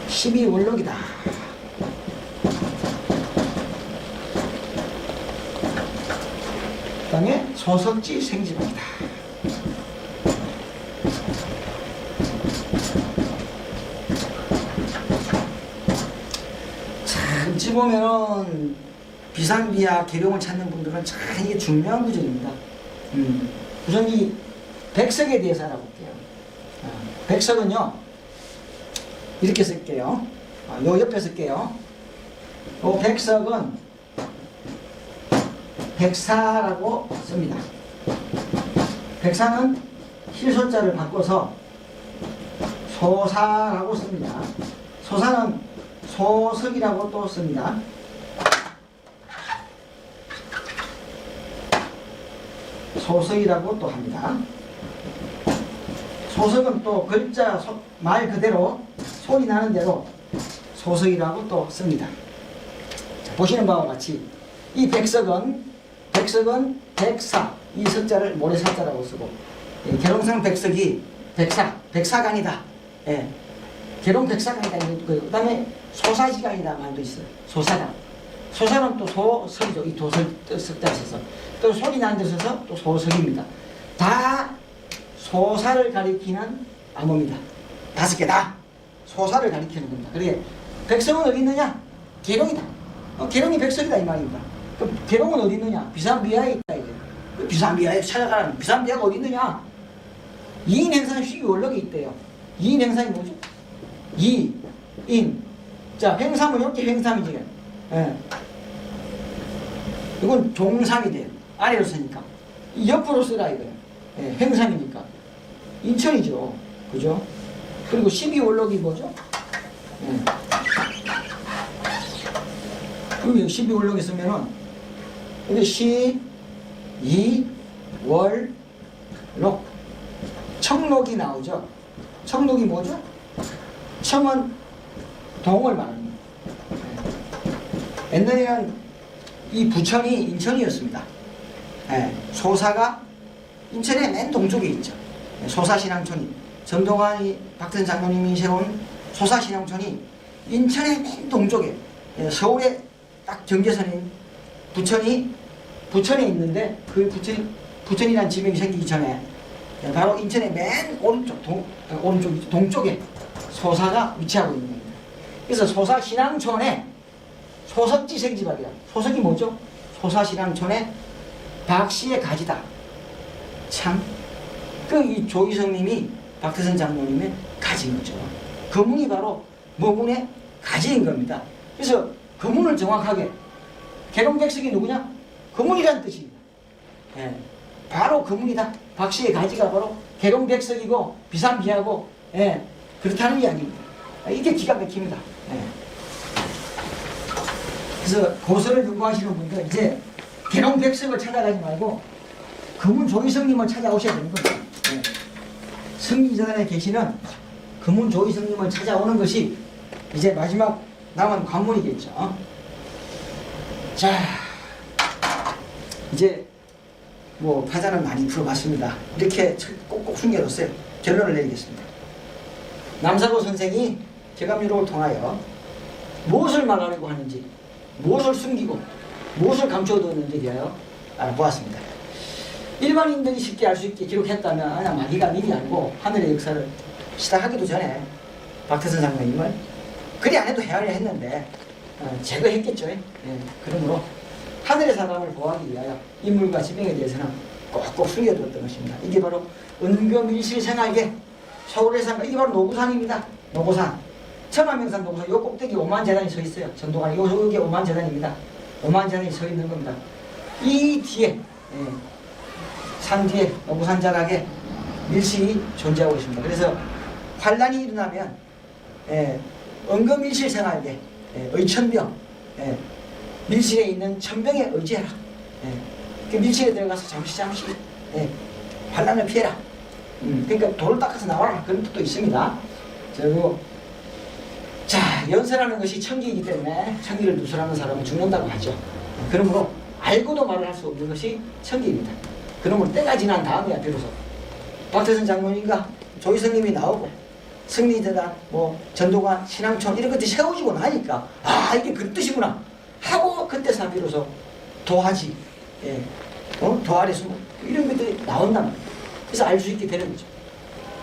십이월록이다. 그 다음에 소석지 생지방이다. 자, 어찌 보면 비상비와 계룡을 찾는 분들은 참 이게 중요한 구절입니다. 우선 이 백석에 대해서 알아볼게요. 백석은요, 이렇게 쓸게요. 요 옆에 쓸게요. 요 백석은 백사라고 씁니다. 백사는 실소자를 바꿔서 소사라고 씁니다. 소사는 소석이라고 또 씁니다. 소석이라고 또 합니다. 소석은 또 글자, 말 그대로 소리 나는 대로 소석이라고 또 씁니다. 자, 보시는 바와 같이 이 백석은 백사, 이 석자를 모래사자라고 쓰고, 예, 계룡상 백석이 백사강이다. 예, 계룡 백사강이다. 그 다음에 소사지강이다 말도 있어요. 소사강. 소사는 또 소석이죠. 이 석자 써서. 또 소리 나는 데 써서 또 소석입니다. 다 소사를 가리키는 암호입니다. 5개 다 소사를 가리키는 겁니다. 그래, 백석은 어디 있느냐? 계룡이다. 계룡이 백석이다 이 말입니다. 그럼 계룡은 어디 있느냐? 비산비하에 있다 이거예요. 그 비산비하에 찾아가라는, 비산비하가 어디 있느냐? 이인행상 십이월록이 있대요. 이인행상이 뭐죠? 이인. 자, 횡삼은 이렇게 횡삼이지. 예. 이건 종삼이 돼요. 아래로 쓰니까. 옆으로 쓰라 이거예요. 예, 횡삼이니까. 인천이죠. 그죠? 그리고 12월록이 뭐죠? 예. 그리고 12월록이 쓰면은, 여기 시, 이, 월, 록. 청록이 나오죠? 청록이 뭐죠? 청은 동을 말합니다. 예. 옛날에는 이 부천이 인천이었습니다. 예, 소사가 인천의 맨 동쪽에 있죠. 예, 소사신앙촌이 전동환이 박태선 장로님이 세운 소사신앙촌이 인천의 맨 동쪽에, 예, 서울의 딱 경계선인 부천에 있는데, 그 부천이라는 지명이 생기기 전에, 예, 바로 인천의 맨 오른쪽 동쪽에 소사가 위치하고 있는 겁니다. 그래서 소사신앙촌에 소석지 생지박이다. 소석이 뭐죠? 소사신앙촌의 박씨의 가지다. 참, 이 조희성님이 박태선 장로님의 가지인 거죠. 거문이 바로 모군의 가지인 겁니다. 그래서 거문을 정확하게, 계룡백석이 누구냐? 거문이라는 뜻입니다. 예. 바로 그문이다. 박씨의 가지가 바로 계룡백석이고 비산비하고 예, 그렇다는 이야기입니다. 이게 기가 막힙니다. 예. 그래서 고서를 연구하시는 분들 이제 계룡백석을 찾아가지 말고 금운 조이성님을 찾아오셔야 되는 겁니다. 예. 승리재단에 계시는 금운 조이성님을 찾아오는 것이 이제 마지막 남은 관문이겠죠. 자, 이제 뭐 파자는 많이 풀어봤습니다. 이렇게 꼭꼭 숨겨뒀어요. 결론을 내리겠습니다. 남사고 선생이 개감유록을 통하여 무엇을 말하려고 하는지, 무엇을 숨기고 무엇을 감춰두었는지에 대하여 알아보았습니다. 일반인들이 쉽게 알 수 있게 기록했다면 그냥 마귀가 미리 알고 하늘의 역사를 시작하기도 전에 박태선 장로님을 그리 안 해도 헤아려 했는데 제거했겠죠. 예. 그러므로 하늘의 사람을 보호하기 위하여 인물과 지명에 대해서는 꼭꼭 숨겨두었던 것입니다. 이게 바로 은금일실생활계 서울의 산, 이게 바로 노구산입니다. 노구산. 천안명산 노구산, 요 꼭대기 오만재단이 서 있어요. 전도관이 요게 오만재단입니다. 오만재단이 서 있는 겁니다. 이 뒤에 산 뒤에 노구산 자락에 밀실이 존재하고 있습니다. 그래서 환란이 일어나면 은금일실생활계 의천병 밀실에 있는 천병에 의지해라. 그 밀실에 들어가서 잠시 환란을 피해라. 그러니까 돌을 닦아서 나와라. 그런 뜻도 있습니다. 그리고 자, 연세라는 것이 천기이기 때문에 천기를 누설하는 사람은 죽는다고 하죠. 그러므로 알고도 말을 할 수 없는 것이 천기입니다. 그러므로 때가 지난 다음에야 비로소 박태선 장로님과 조희성님이 나오고 승리재단, 뭐 전도관, 신앙촌 이런 것들이 세워지고 나니까 아, 이게 그 뜻이구나 하고 그때서 비로소 도화지, 도아래 수문 이런 것들이 나온단 말이에요. 그래서 알 수 있게 되는 거죠.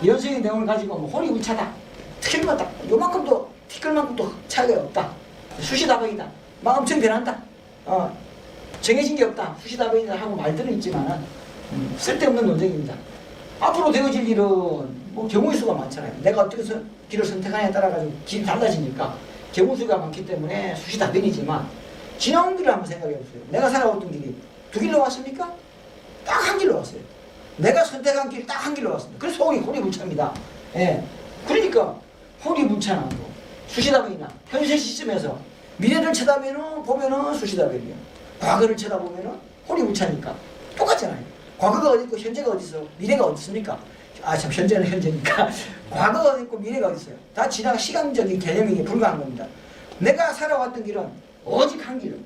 연수의 내용을 가지고 뭐 호리불차다, 틀렸다, 요만큼도 티끌만큼도 차이가 없다, 수시다방이다, 막 엄청 변한다, 정해진 게 없다, 수시다방이다 하고 말들은 있지만은 쓸데없는 논쟁입니다. 앞으로 되어질 일은 뭐 경우의 수가 많잖아요. 내가 어떻게 길을 선택하냐에 따라 가지고 길이 달라지니까 경우 수가 많기 때문에 수시다변이지만 지나온 길을 한번 생각해 보세요. 내가 살아왔던 길이 두 길로 왔습니까? 딱 한 길로 왔어요. 내가 선택한 길 딱 한 길로 왔습니다. 그래서 호리불차입니다. 예. 그러니까 호리불차나 수시다변이나 현실 시점에서 미래를 보면은 수시다변이에요. 과거를 쳐다보면은 호리불차니까 똑같잖아요. 과거가 어디 있고 현재가 어디 있어? 미래가 어디 있습니까? 아, 참, 현재는 현재니까. 과거가 어디 있고 미래가 어디 있어요? 다 지나가 시간적인 개념이 불과한 겁니다. 내가 살아왔던 길은 오직 한 길은,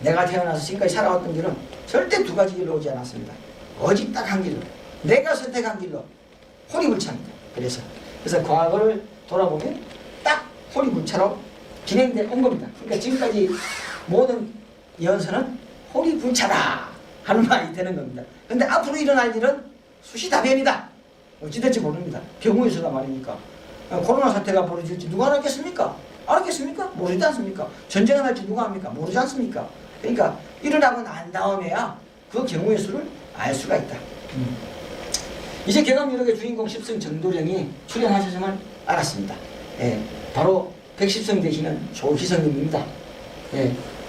내가 태어나서 지금까지 살아왔던 길은 절대 두 가지 길로 오지 않았습니다. 오직 딱 한 길로, 내가 선택한 길로 호리불차입니다. 그래서 과거를 돌아보면 딱 호리불차로 진행돼 온 겁니다. 그러니까 지금까지 모든 연설은 호리불차다 하는 말이 되는 겁니다. 근데 앞으로 일어날 일은 수시다변이다. 어찌될지 모릅니다. 경우의 수가 말이니까. 코로나 사태가 벌어질지 누가 알았겠습니까? 알았겠습니까? 모르지 않습니까? 전쟁을 할지 누가 합니까? 모르지 않습니까? 그러니까 일어나고 난 다음에야 그 경우의 수를 알 수가 있다. 이제 개감유록의 주인공 십성 정도령이 출연하셨음을 알았습니다. 바로 110성 되시는 조희성님입니다.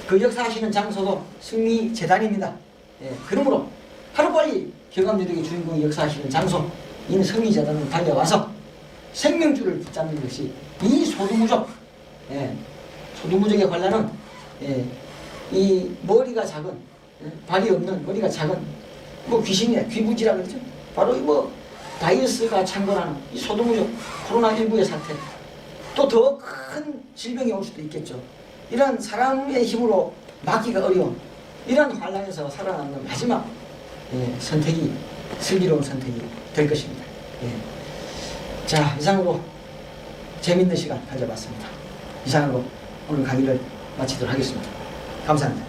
그 역사하시는 장소도 승리재단입니다. 그러므로 하루빨리 개감유록의 주인공이 역사하시는 장소인 승리재단으로 달려와서 생명줄을 붙잡는 것이 이 소두무적, 소두무적의 관련은 이 머리가 작은, 발이 없는 머리가 작은 뭐 귀신이야, 귀부지라 그러죠. 바로 뭐 바이러스가 창궐하는 이 소두무적 코로나19의 사태, 또 더 큰 질병이 올 수도 있겠죠. 이런 사람의 힘으로 막기가 어려운 이런 환란에서 살아남는 마지막 선택이 슬기로운 선택이 될 것입니다. 자, 이상으로 재밌는 시간 가져봤습니다. 이상으로 오늘 강의를 마치도록 하겠습니다. 감사합니다.